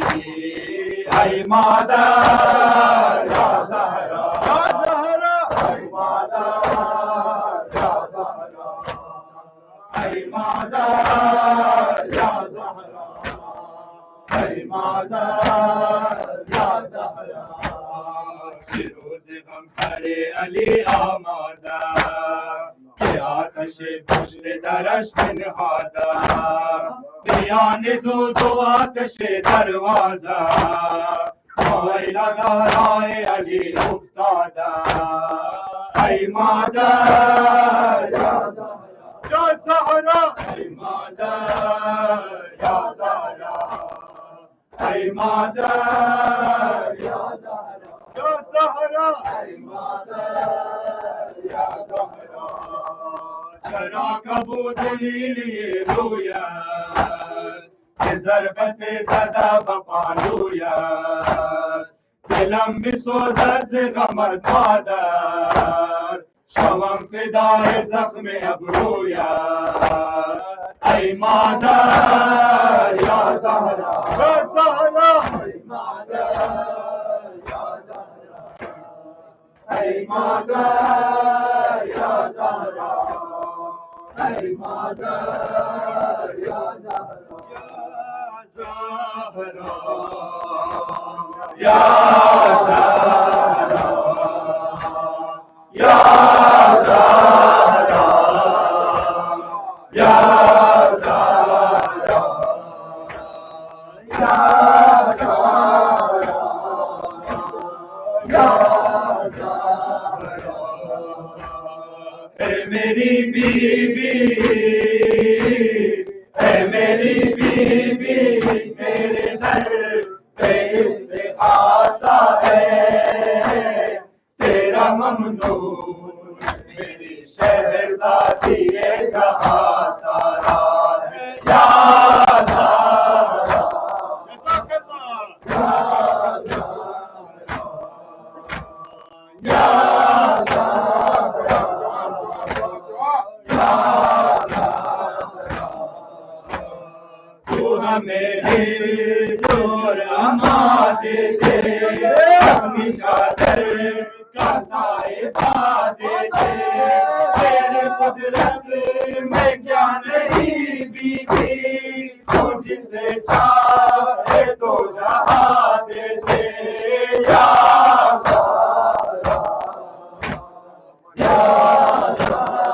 اے مادر یا زہرا یا زہرا اے مادر یا زہرا اے مادر یا زہرا اے مادر یا زہرا روز غم سر علی آمادہ کہ آتش پشت درش بنہادہ بیان دو آتش دروازہ مولا زہرائے علی افتادہ اے مادر یا زہرا اے مادر یا زہرا ای مادر یا زہرا ای مادر یا زہرا چرا کبود لیلی رویت که ضربت زده بپالویت دلم میسوزد ز غمت مادر شوم فدای زخم ابرویت ای مادر یا زهرا یا زهرا ای مادر یا زهرا ای مادر یا زهرا ای مادر یا زهرا یا زهرا یا زهرا یا زهرا یا زهرا یا زهرا اے میری بیوی اے میری بیوی تیرے در پہ استغاثہ ہے تیرا ممنون میری شہزادی جہاں سارا ہے یا زہرا یا میرے زور آمادے دے ہمیشہ در کا صاحبہ دے دے تیرے قدرت میں کیا نہیں بیوی تو جسے چاہے تو جہاں دے دے یا زہرا یا زہرا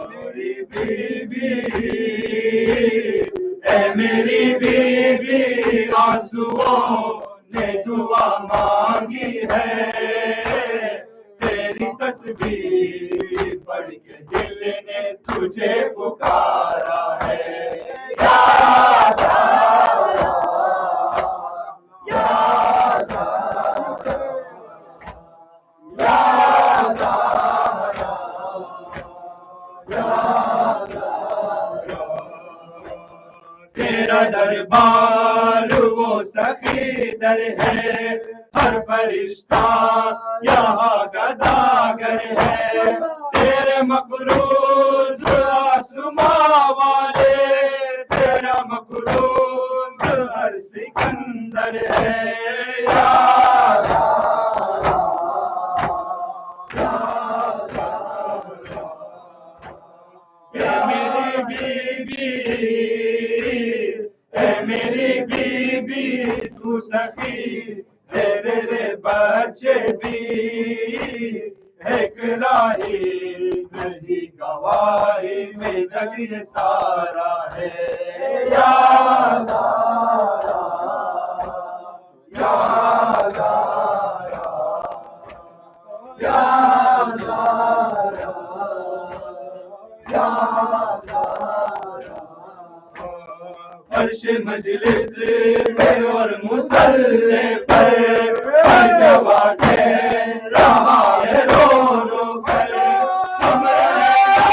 میری بیوی اے میری بیوی آنسوؤں نے دعا مانگی ہے تیری تسبیح پڑھ کے دل نے تجھے پکارا ہے یا زہرا یا زہرا یا تیرا دربار وہ سخی در ہے ہر فرشتہ یہاں گداگر ہے تیرے مقروض آسماں والے تیرا مقروض ہر سکندر ہے یا زہرا یا زہرا اے میری بیوی اے میری بیوی تو سخی تیرے بچے بھی ایک راہی نہیں گواہی میں جگ یہ سارا ہے یا زہرا یا زہرا یا زہرا یا فرش مجلس میں اور مصلے پر ہر جگہ کہہ رہا ہے رو رو کر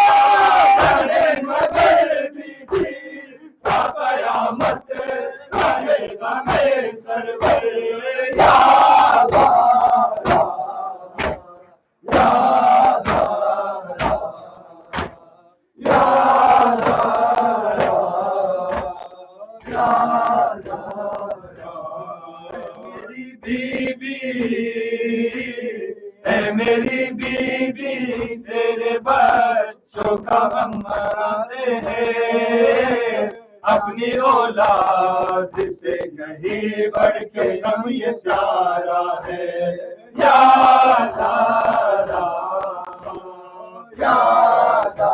ہمارے مگر بھی کا قیامت رہے گا میں سرور یا زہرا یا زہرا یا میری بیوی تیرے بچوں کا غم مناتے ہیں اپنی اولاد سے کہیں بڑھ کے غم یہ پیارا ہے یا زہرا یا زہرا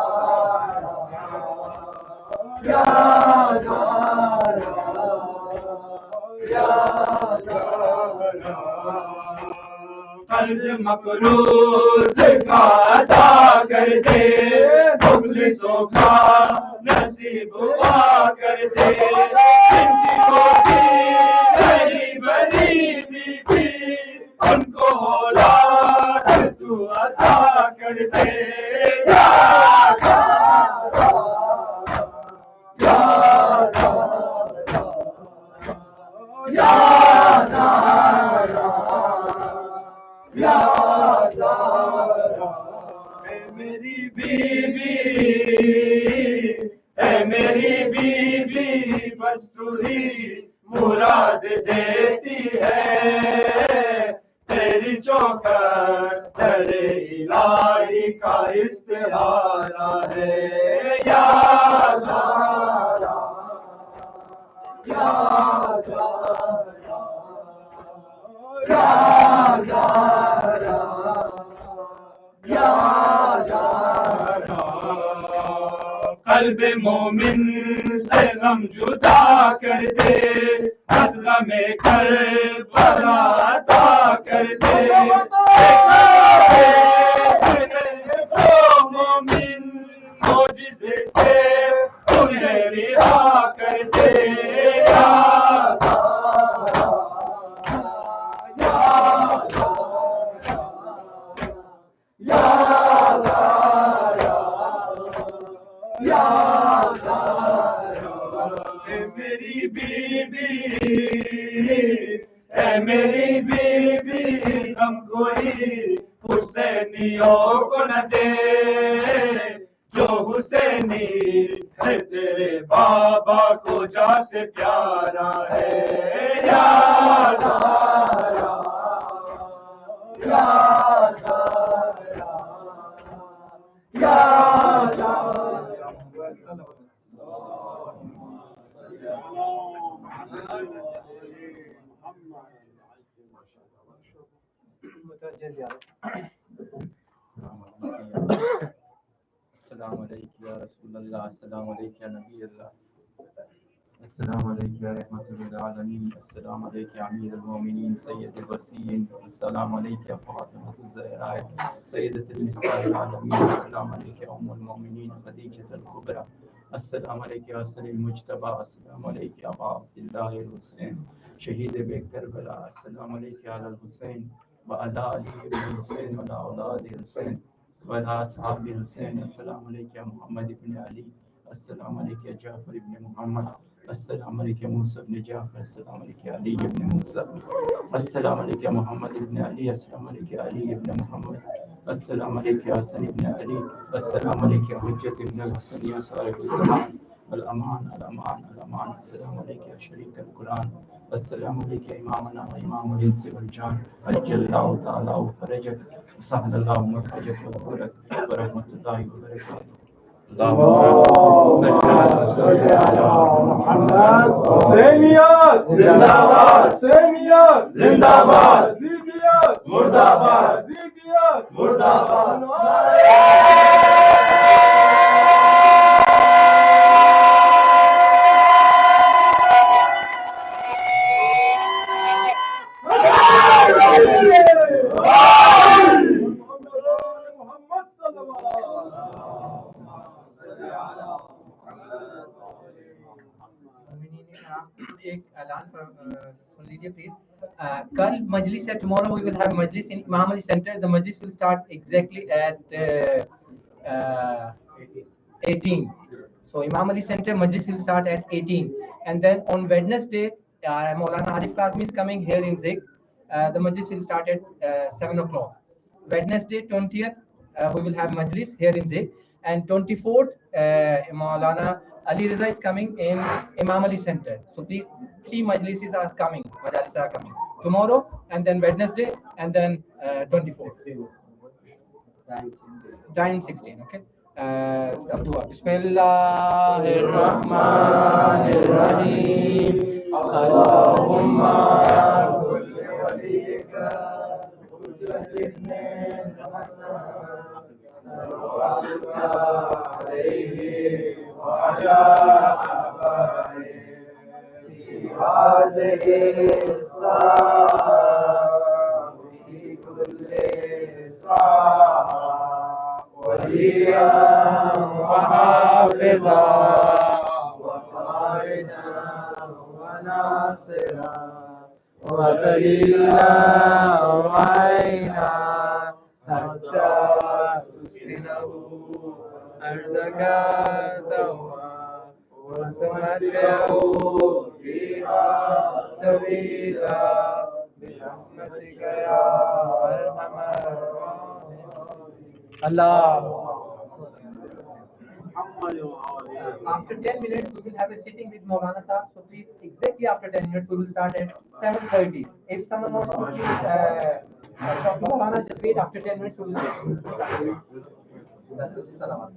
یا زہرا یا زہرا قرض مقروض کا ادا کر دے مفلسوں کا نصیب ہوا کر دے جن کی کوسی بھری بھری بیوی ان کو اولاد تو عطا کر دے میری بیوی بس تو ہی مراد دیتی ہے تیری چوکھٹ در الہی کا استعارہ ہے یا زہرا یا زہرا یا زہرا یا زہرا قلب مومن سے غم جدا کر دے از غم کربلا عطا کر دے مومن معجزے سے انہیں رہا کر دے یا زہرا یا زہرا یا یا اے میری بیوی ہم کوئی حسینیوں کو نہ دے جو حسینی ہے تیرے بابا کو جا سے پیارا ہے یا زہرا یا زہرا یا السلام علیکم یا رسول اللہ السلام علیکم یا نبی اللہ السلام علیکم یا رحمت للعالمین السلام علیکم امیر المومنین سید الوصیین السلام علیکم فاطمہ الزہرا سیدۃ النساء العالمین السلام علیکم ام المومنین خدیجہ الکبریٰ السلام علیکم حسن المجتبیٰ السلام علیکم ابا عبداللہ الحسین شہید بے کربلا السلام علیکم علی الحسین وعلی علی ابن الحسین وعلی اولاد الحسین وعلی اصحاب الحسین السلام علیکم محمد ابن علی السلام علیکم جعفر ابن محمد السلام علیکم موسیٰ ابن جعفر السلام علیکم علی ابن موسیٰ السلام علیکم محمد ابن علی السلام علیکم علی ابن محمد السلام علیکم حسن ابن علی السلام علیکم حجت ابن الحسن یا صاحب الزمان الامان الامان الامان السلام علیکم شریک القرآن السلام علیکم امامنا و امام الانس والجان عجل اللہ تعالی فرجک وسهل اللہ مرحجک وبرک ورحمۃ اللہ وبرکاتہ حسینیت زندہ باد حسینیت زندہ باد یزیدیت مردہ باد یزیدیت مردہ باد ایک اعلان سن لیجیے پلیز. کل مجلس ہے, tomorrow we will have majlis in Imam Ali Center. The majlis will start exactly at 18. So Imam Ali Center majlis will start at 18. And then on Wednesday, Maulana Arif Kazmi is coming here in Zik. The majlis will start at 7 o'clock. Wednesday 20th, we will have majlis here in Zik. And 24th, Maulana Ali Reza is coming in Imam Ali Center. So please, 3 majlises are coming. Majalis are coming tomorrow, and then Wednesday, and then 24th. Time 16. Okay. Abdullah. Bismillahirrahmanirrahim. Allahumma kulli waliyika hujjatina وعلى آبائه في هذه الساعة في كل وليا وحافظا وقائدا وناصرا ودليلا وعينا حتى تسكنه أرضك دوما وتمتعه فيها طويلا برحمتك يا أرحم الراحمين. Allah. After 10 minutes, we will have a sitting with Maulana Sahab. So please, exactly after 10 minutes, we will start at 7:30. If someone wants to please talk to Maulana, just wait. After 10 minutes, we will start. Salaam.